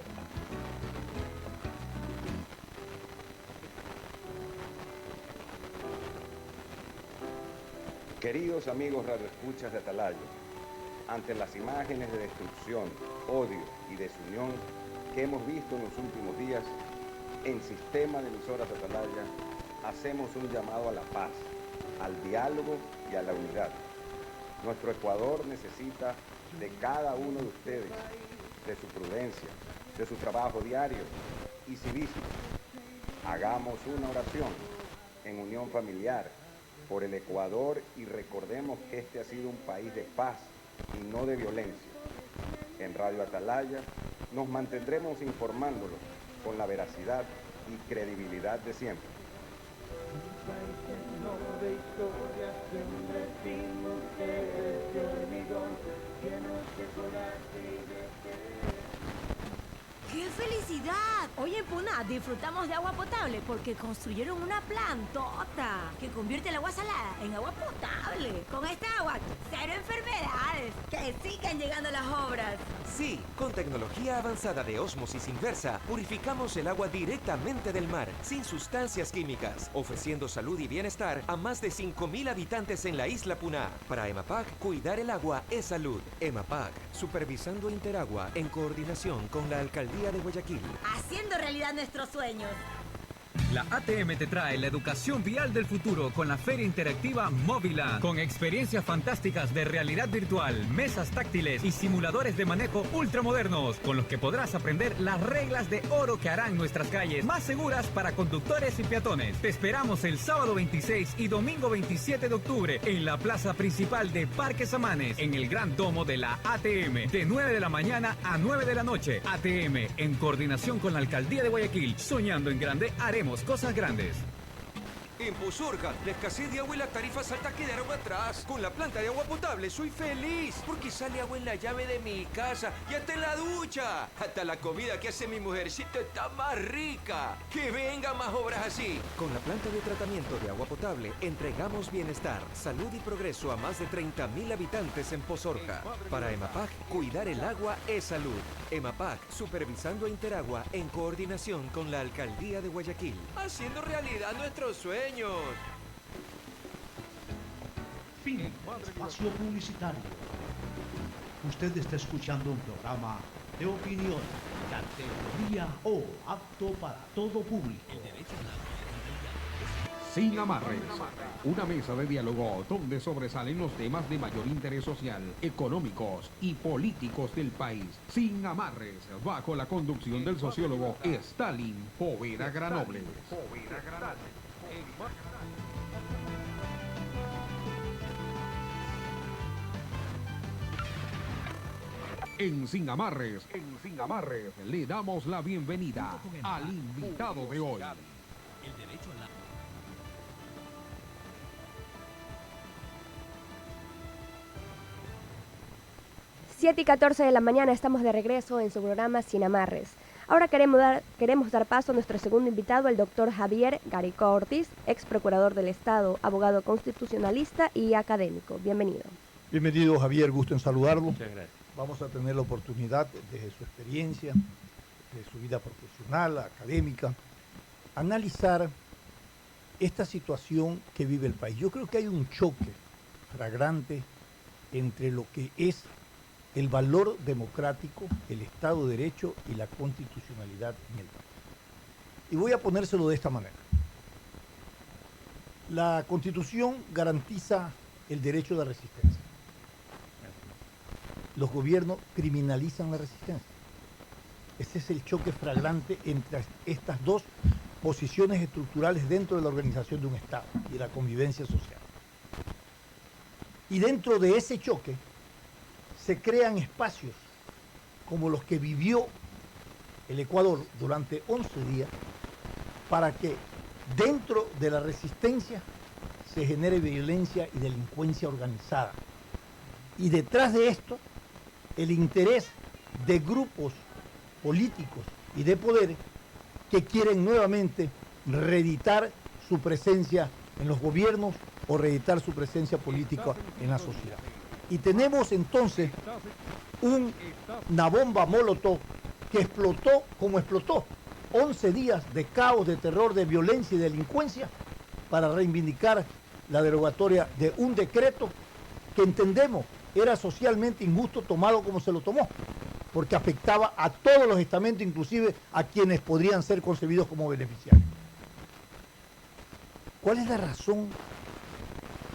Queridos amigos radioescuchas de Atalaya, ante las imágenes de destrucción, odio y desunión que hemos visto en los últimos días, en Sistema de Emisoras de Atalaya hacemos un llamado a la paz, al diálogo y a la unidad. Nuestro Ecuador necesita de cada uno de ustedes, de su prudencia, de su trabajo diario y civismo. Hagamos una oración en unión familiar por el Ecuador y recordemos que este ha sido un país de paz y no de violencia. En Radio Atalaya nos mantendremos informándolos con la veracidad y credibilidad de siempre. ¡Qué felicidad! Hoy en Puna disfrutamos de agua potable porque construyeron una plantota que convierte el agua salada en agua potable. Con esta agua, cero enfermedades. Que sigan llegando las obras. Sí, con tecnología avanzada de ósmosis inversa, purificamos el agua directamente del mar, sin sustancias químicas, ofreciendo salud y bienestar a más de 5.000 habitantes en la isla Puná. Para EMAPAC, cuidar el agua es salud. EMAPAC, supervisando Interagua en coordinación con la Alcaldía de Guayaquil. Haciendo realidad nuestros sueños. La ATM te trae la educación vial del futuro con la Feria Interactiva Móvila, con experiencias fantásticas de realidad virtual, mesas táctiles y simuladores de manejo ultramodernos, con los que podrás aprender las reglas de oro que harán nuestras calles más seguras para conductores y peatones. Te esperamos el sábado 26 y domingo 27 de octubre en la plaza principal de Parque Samanes, en el Gran Domo de la ATM, de 9 de la mañana a 9 de la noche. ATM, en coordinación con la Alcaldía de Guayaquil, soñando en grande, haremos cosas grandes. En Puzurca, la escasez de agua y las tarifas altas quedaron atrás. Con la planta de agua potable soy feliz, porque sale agua en la llave de mi casa y hasta en la ducha. Hasta la comida que hace mi mujercita está más rica. ¡Que vengan más obras así! Con la planta de tratamiento de agua potable, entregamos bienestar, salud y progreso a más de 30.000 habitantes en Puzurca. Para EMAPAC, cuidar el agua es salud. EMAPAC, supervisando a Interagua en coordinación con la Alcaldía de Guayaquil. Haciendo realidad nuestros sueños. Fin. Espacio publicitario. Usted está escuchando un programa de opinión, categoría O, apto para todo público. Sin amarres, una mesa de diálogo donde sobresalen los temas de mayor interés social, económicos y políticos del país. Sin amarres, bajo la conducción del sociólogo Stalin Poveda Granobles. En Sin Amarres, le damos la bienvenida al invitado de hoy. 7:14 de la mañana estamos de regreso en su programa Sin Amarres. Ahora queremos dar paso a nuestro segundo invitado, el doctor Javier Garicó Ortiz, ex procurador del Estado, abogado constitucionalista y académico. Bienvenido. Bienvenido, Javier, gusto en saludarlo. Muchas gracias. Vamos a tener la oportunidad, desde su experiencia, de su vida profesional, académica, analizar esta situación que vive el país. Yo creo que hay un choque flagrante entre lo que es el valor democrático, el Estado de Derecho y la constitucionalidad en el país. Y voy a ponérselo de esta manera. La Constitución garantiza el derecho de resistencia. Los gobiernos criminalizan la resistencia. Ese es el choque flagrante entre estas dos posiciones estructurales dentro de la organización de un Estado y de la convivencia social. Y dentro de ese choque se crean espacios como los que vivió el Ecuador durante 11 días para que dentro de la resistencia se genere violencia y delincuencia organizada. Y detrás de esto, el interés de grupos políticos y de poder que quieren nuevamente reeditar su presencia en los gobiernos o reeditar su presencia política en la sociedad. Y tenemos entonces una bomba Molotov que explotó como explotó. 11 días de caos, de terror, de violencia y delincuencia para reivindicar la derogatoria de un decreto que entendemos era socialmente injusto tomado como se lo tomó, porque afectaba a todos los estamentos, inclusive a quienes podrían ser concebidos como beneficiarios. ¿Cuál es la razón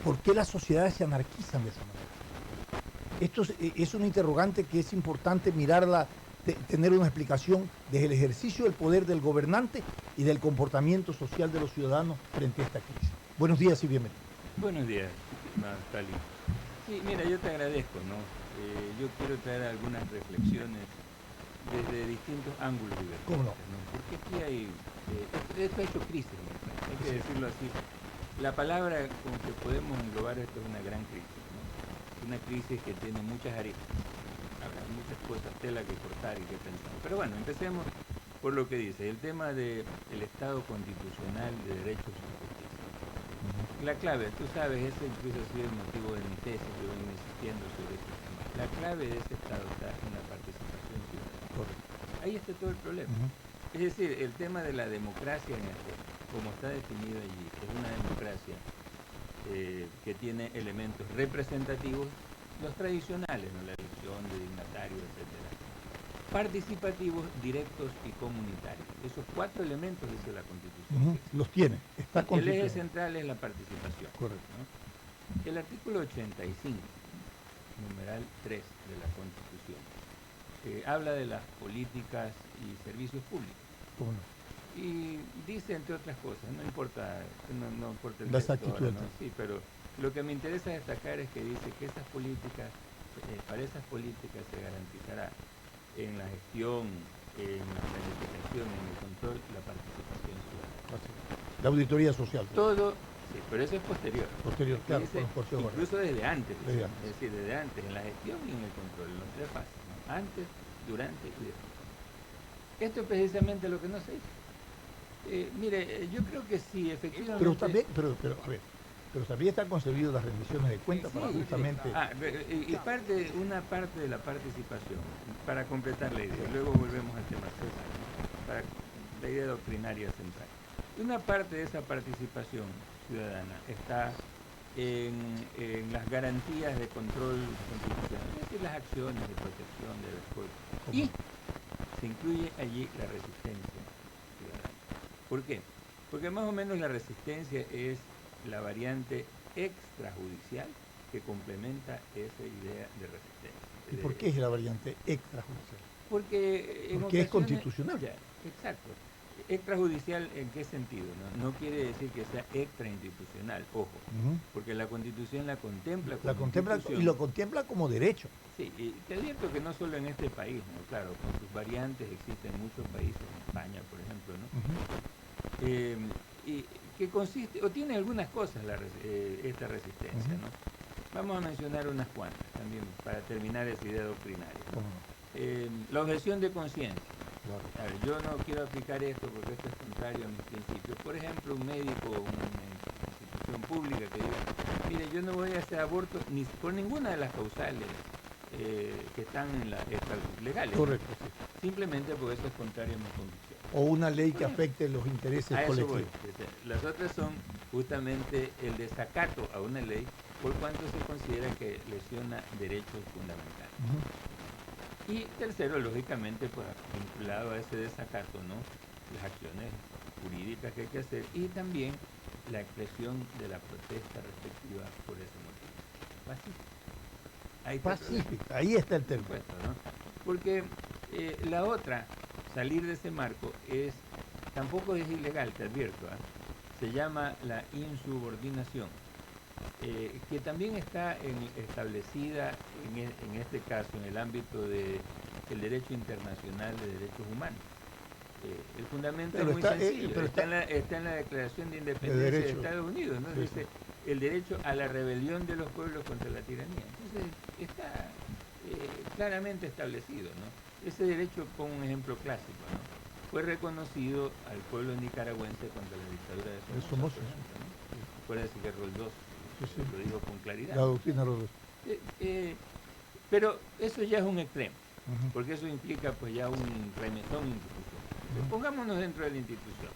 por qué las sociedades se anarquizan de esa manera? Esto es un interrogante que es importante mirarla, tener una explicación desde el ejercicio del poder del gobernante y del comportamiento social de los ciudadanos frente a esta crisis. Buenos días y bienvenidos. Buenos días, Natalie. Sí, mira, yo te agradezco, ¿no? Yo quiero traer algunas reflexiones desde distintos ángulos diversos. ¿Cómo no? Porque aquí hay... esto ha hecho crisis, ¿no? Hay que decirlo así. La palabra con que podemos englobar esto es una gran crisis, ¿no? Una crisis que tiene muchas aristas. Habrá muchas cosas, tela que cortar y que pensar. Pero bueno, empecemos por lo que dice, el tema del Estado constitucional de derechos y justicia. La clave, tú sabes, ese incluso ha sido el motivo de mi tesis, yo vengo insistiendo sobre este tema. La clave de ese Estado está en la participación ciudadana. Ahí está todo el problema. Es decir, el tema de la democracia en este, como está definido allí, es una democracia que tiene elementos representativos, los tradicionales, ¿no? La elección de dignatarios, etcétera. Participativos, directos y comunitarios. Esos 4 elementos dice la Constitución. Los tiene, está el eje central es la participación. Correcto. ¿No? El artículo 85, numeral 3 de la Constitución, habla de las políticas y servicios públicos. ¿Cómo no? Y dice, entre otras cosas, no importa el las texto actitudes. ahora, ¿no? Sí, pero lo que me interesa destacar es que dice que esas políticas, para esas políticas se garantizará en la gestión, en la planificación, en el control, la participación ciudadana. La auditoría social. Todo, sí, pero eso es posterior. Posterior, claro, dice, posterior. Incluso desde antes, desde antes. Es decir, desde antes, en la gestión y en el control, en los 3 fases, ¿no? Antes, durante y después. Esto es precisamente lo que no se hizo. Mire, yo creo que sí, efectivamente... Pero también, pero también están concebidas las rendiciones de cuentas para justamente... Sí. Una parte de la participación, para completar la idea, luego volvemos al tema César, para la idea doctrinaria central. Una parte de esa participación ciudadana está en las garantías de control constitucional, es decir, las acciones de protección de las cosas. Y se incluye allí la resistencia ciudadana. ¿Por qué? Porque más o menos la resistencia es la variante extrajudicial que complementa esa idea de resistencia. ¿Y por qué es la variante extrajudicial? Porque es constitucional. Ya, exacto. Extrajudicial, ¿en qué sentido? No quiere decir que sea extrainstitucional, ojo, porque la Constitución la contempla como y lo contempla como derecho. Sí, y te advierto que no solo en este país, ¿no? Claro, con sus variantes existen muchos países, en España, por ejemplo, ¿no? Y que consiste, o tiene algunas cosas esta resistencia, ¿no? Vamos a mencionar unas cuantas también para terminar esa idea doctrinaria, ¿no? La objeción de conciencia. A ver, yo no quiero aplicar esto porque esto es contrario a mis principios. Por ejemplo, un médico o una institución pública que diga, mire, yo no voy a hacer aborto ni por ninguna de las causales que están en las legales. Correcto, sí. Simplemente porque eso es contrario a mis convicciones. O una ley que afecte los intereses colectivos. Las otras son justamente el desacato a una ley por cuanto se considera que lesiona derechos fundamentales. Y tercero, lógicamente, pues vinculado a ese desacato, ¿no? Las acciones jurídicas que hay que hacer y también la expresión de la protesta respectiva por ese motivo. Pacífica, ahí está el término. ¿No? Porque la otra, salir de ese marco, tampoco es ilegal, te advierto, se llama la insubordinación. Que también está establecida en este caso en el ámbito del derecho internacional de derechos humanos. El fundamento es muy sencillo, está en la Declaración de Independencia de Estados Unidos, ¿no? Dice el derecho a la rebelión de los pueblos contra la tiranía. Entonces está claramente establecido, ¿no? Ese derecho, pongo un ejemplo clásico, ¿no? Fue reconocido al pueblo nicaragüense contra la dictadura de Somoza, ¿no? Acuérdense que Roldós lo dijo con claridad. La doctrina Roldós. Pero eso ya es un extremo, porque eso implica pues ya un remesón institucional. Pongámonos dentro de la institución.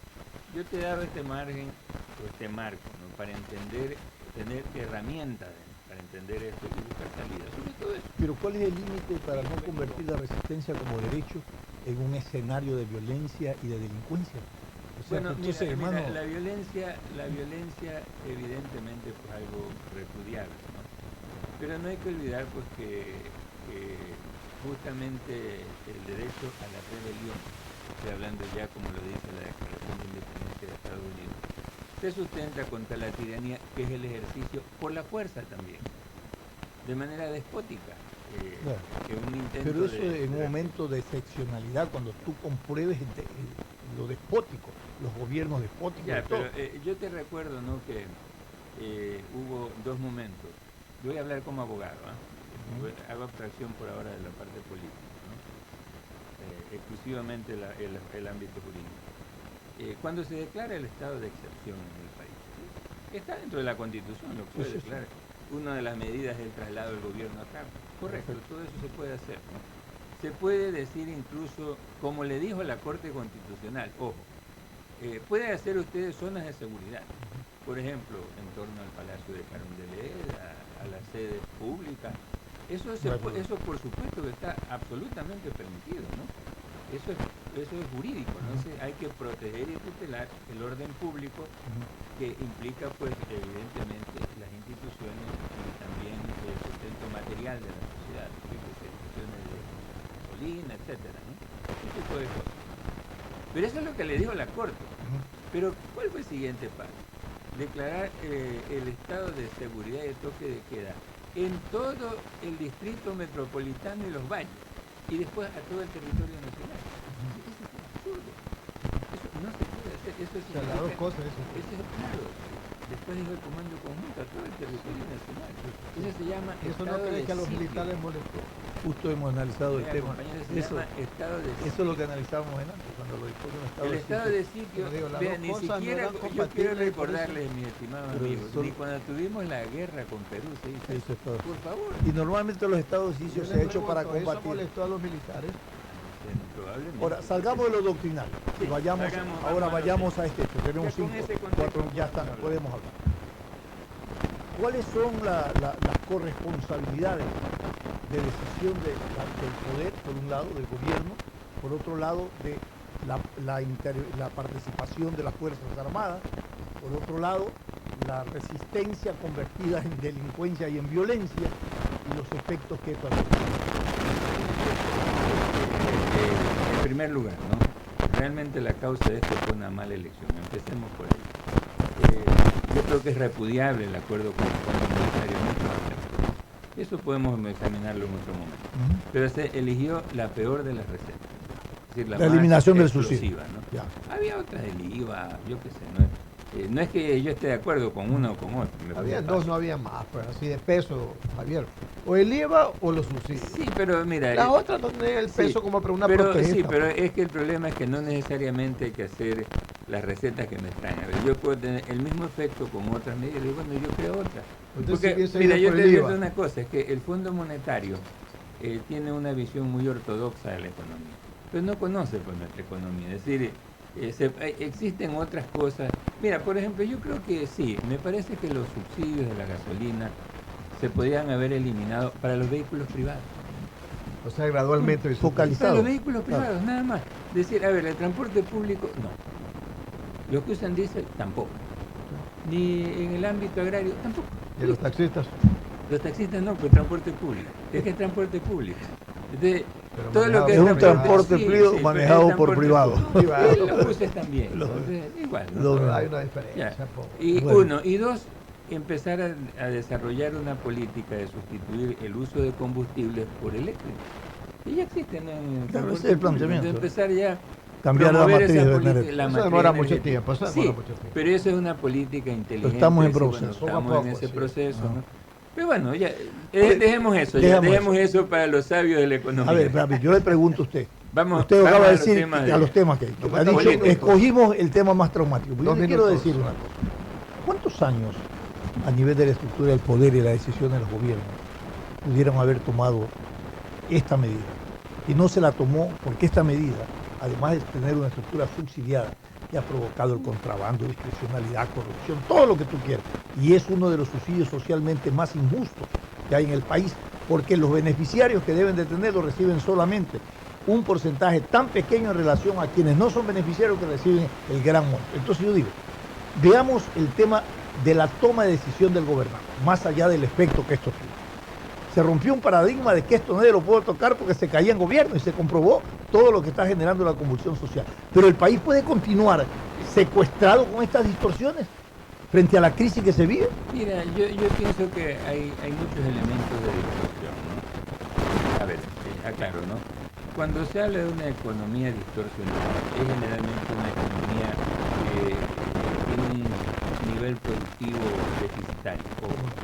Yo te he dado este margen o este marco, ¿no? Para entender, tener herramientas para entender esto y buscar salidas, sobre todo eso. Pero ¿cuál es el límite para no convertir la resistencia como derecho en un escenario de violencia y de delincuencia? O sea, Bueno, entonces, mira, hermano, la violencia evidentemente pues algo repudiable, ¿no? Pero no hay que olvidar pues que justamente el derecho a la rebelión, estoy hablando ya como lo dice la Declaración de Independencia de Estados Unidos, se sustenta contra la tiranía, que es el ejercicio por la fuerza también, de manera despótica. Claro. Que un intento pero eso en un momento de excepcionalidad, cuando tú compruebes lo despótico, los gobiernos despóticos. Ya, pero yo te recuerdo, ¿no?, que hubo dos momentos. Yo voy a hablar como abogado, hago abstracción por ahora de la parte política, ¿no? Exclusivamente el ámbito jurídico. Cuando se declara el estado de excepción en el país, ¿sí? Está dentro de la Constitución, lo puede declarar. Una de las medidas es el traslado del gobierno acá. Correcto, todo eso se puede hacer, ¿no? Se puede decir incluso, como le dijo la Corte Constitucional, ojo, pueden hacer ustedes zonas de seguridad, por ejemplo, en torno al Palacio de Carondelet, a las sedes públicas. Eso por supuesto que está absolutamente permitido, ¿no? Eso es jurídico, ¿no? Hay que proteger y tutelar el orden público, que implica pues evidentemente las instituciones y también el sustento material de la sociedad, instituciones de gasolina, etcétera, ¿no? Ese tipo de cosas. Pero eso es lo que le dijo la Corte. Pero ¿cuál fue el siguiente paso? Declarar el estado de seguridad y el toque de queda en todo el distrito metropolitano y los valles, y después a todo el territorio nacional. Eso es absurdo. Eso no se puede hacer. Eso es las dos cosas. Eso es claro. Después dijo el comando conjunto a todo el territorio nacional. Eso se llama eso no cree que a los militares molestó. Justo hemos analizado el tema. Eso es lo que analizábamos antes, cuando lo dispuso el estado de sitio. Ni siquiera yo quiero recordarles, mis estimados amigos, ni cuando tuvimos la guerra con Perú se hizo. Por favor. Y normalmente los estados de sitio se ha hecho para combatir. ¿Eso molestó a los militares? Probablemente. Ahora, salgamos de lo doctrinal. Sí, vayamos a este hecho. Tenemos 4, ya está, podemos hablar. ¿Cuáles son las corresponsabilidades de decisión del poder, por un lado, del gobierno, por otro lado, de la participación de las Fuerzas Armadas, por otro lado, la resistencia convertida en delincuencia y en violencia, y los efectos que esto ha tenido? En primer lugar, ¿no? Realmente la causa de esto fue una mala elección. Empecemos por ahí. Yo creo que es repudiable el acuerdo con el Fondo Monetario. Eso podemos examinarlo en otro momento. Pero se eligió la peor de las recetas. Es decir, la eliminación del subsidio, ¿no? Había otras, el IVA, yo qué sé, no es que yo esté de acuerdo con uno o con otro. Había dos, no había más, pues así de peso, Javier. O el IVA o los subsidios. Sí, pero mira... La otra no tiene el peso como para una protesta. Sí, pero es que el problema es que no necesariamente hay que hacer las recetas que me traen. A ver, yo puedo tener el mismo efecto con otras medidas y bueno, yo creo otras. Porque, mira, yo te digo una cosa, es que el Fondo Monetario tiene una visión muy ortodoxa de la economía, pero no conoce pues nuestra economía. Es decir, existen otras cosas. Mira, por ejemplo, yo creo que sí, me parece que los subsidios de la gasolina se podían haber eliminado para los vehículos privados. O sea, gradualmente focalizado. Para los vehículos privados, nada más. Decir, a ver, el transporte público, no. Los que usan diésel, tampoco. Ni en el ámbito agrario, tampoco. ¿Y los taxistas? Los taxistas no, pues transporte público. Es que es transporte público. Entonces, todo lo que es un transporte privado manejado por privados. Y los buses también. Entonces, igual. ¿no? Hay una diferencia. Y uno. Y dos, empezar a desarrollar una política de sustituir el uso de combustibles por eléctricos. Y ya existen en el transporte ese es el planteamiento. De empezar ya cambiar la matriz de energía. Eso demora mucho tiempo. Pero eso es una política inteligente. Estamos en proceso. Estamos en ese proceso, ¿no? Pero bueno, ya, dejemos eso, dejemos eso para los sabios de la economía. A ver, Ravi, yo le pregunto a usted. Vamos acaba de a decir a los temas que ha dicho, escogimos el tema más traumático. Yo le quiero decir una cosa. ¿Cuántos años a nivel de la estructura del poder y la decisión de los gobiernos pudieron haber tomado esta medida. Y no se la tomó porque esta medida, además de tener una estructura subsidiada, que ha provocado el contrabando, discrecionalidad, corrupción, todo lo que tú quieras. Y es uno de los subsidios socialmente más injustos que hay en el país, porque los beneficiarios que deben de tenerlo reciben solamente un porcentaje tan pequeño en relación a quienes no son beneficiarios que reciben el gran monto. Entonces yo digo, veamos el tema de la toma de decisión del gobernante, más allá del efecto que esto tuvo. Se rompió un paradigma de que esto nadie lo puede tocar porque se caía en gobierno y se comprobó todo lo que está generando la convulsión social. Pero el país puede continuar secuestrado con estas distorsiones frente a la crisis que se vive. Mira, yo pienso que hay muchos elementos de distorsión, ¿no? A ver, aclaro, ¿no? Cuando se habla de una economía distorsionada, es generalmente una economía que tiene un nivel productivo deficitario.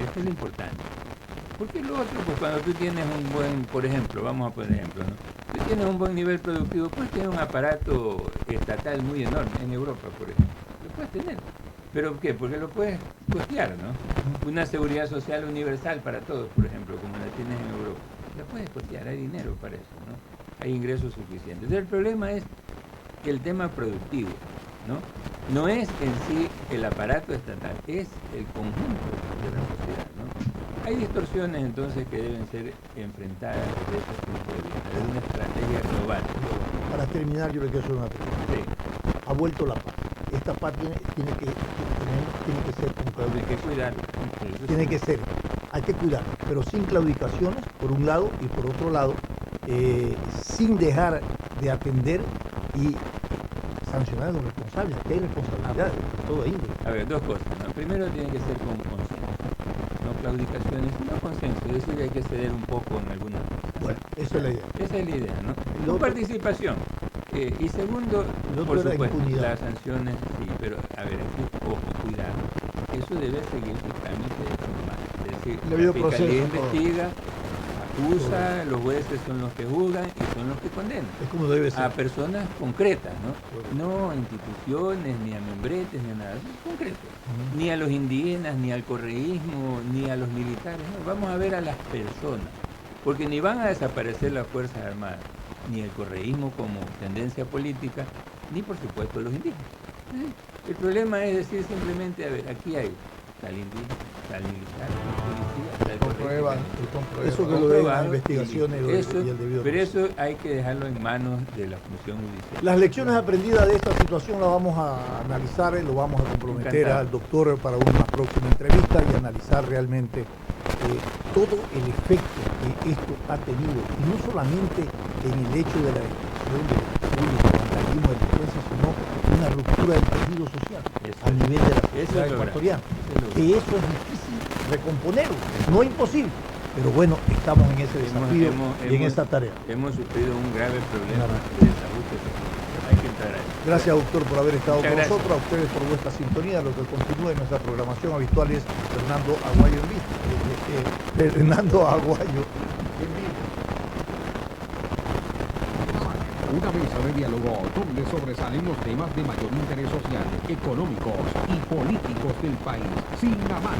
Esto es lo importante. Porque lo otro, pues cuando tú tienes un buen, por ejemplo, vamos a poner ejemplos, ¿no? Tú tienes un buen nivel productivo, puedes tener un aparato estatal muy enorme, en Europa, por ejemplo, lo puedes tener. ¿Pero qué? Porque lo puedes costear, ¿no? Una seguridad social universal para todos, por ejemplo, como la tienes en Europa. La puedes costear, hay dinero para eso, ¿no? Hay ingresos suficientes. Entonces el problema es que el tema productivo, ¿no? No es en sí el aparato estatal, es el conjunto de la sociedad, ¿no? Hay distorsiones entonces que deben ser enfrentadas desde ese punto de vista, de una estrategia global. Para terminar, yo le quiero hacer una pregunta. Sí. Ha vuelto la paz. Esta paz tiene que ser con claudicación. Hay que cuidarla. Tiene que ser, hay que cuidarla, pero sin claudicaciones, por un lado, y por otro lado, sin dejar de atender y sancionar a los responsables, que hay responsabilidades de todo índole. A ver, dos cosas, ¿no? Primero tiene que ser con consenso, no claudicaciones, sino consenso, es decir, hay que ceder un poco en algunas cosas. Bueno, esa es la idea. Esa es la idea, ¿no? Con participación. Y segundo, por supuesto, las sanciones, sí, pero a ver, aquí, ojo, cuidado, eso debe seguir su trámite normal. Es decir, la fiscalía investiga, acusa, los jueces son los que juzgan y son los que condenan. Es como debe ser. A personas concretas, ¿no? No a instituciones, ni a membretes, ni a nada, concreto. Ni a los indígenas, ni al correísmo, ni a los militares, no. Vamos a ver a las personas, porque ni van a desaparecer las Fuerzas Armadas, ni el correísmo como tendencia política, ni por supuesto los indígenas. El problema es decir simplemente, a ver, aquí hay tal indígena, tal militar, tal policía, tal comprueban, eso que lo ven las investigaciones y el debido. Pero eso hay que dejarlo en manos de la función judicial. Las lecciones aprendidas de esta situación las vamos a analizar, lo vamos a comprometer al doctor para una próxima entrevista y analizar realmente todo el efecto que esto ha tenido, y no solamente en el hecho de la destrucción del público, vandalismo, delincuencia, sino una ruptura del tejido social a nivel de la sociedad ecuatoriana. Que eso es difícil recomponerlo, no imposible, pero bueno, estamos en ese desafío y en esa tarea. Hemos sufrido un grave problema de salud. Hay que entrar ahí. Gracias, doctor, por haber estado con nosotros, a ustedes por vuestra sintonía. Lo que continúa en nuestra programación habitual es Fernando Aguayo en vivo. Fernando Aguayo en vivo. Una mesa de diálogo donde sobresalen los temas de mayor interés social, económicos y políticos del país, sin amar.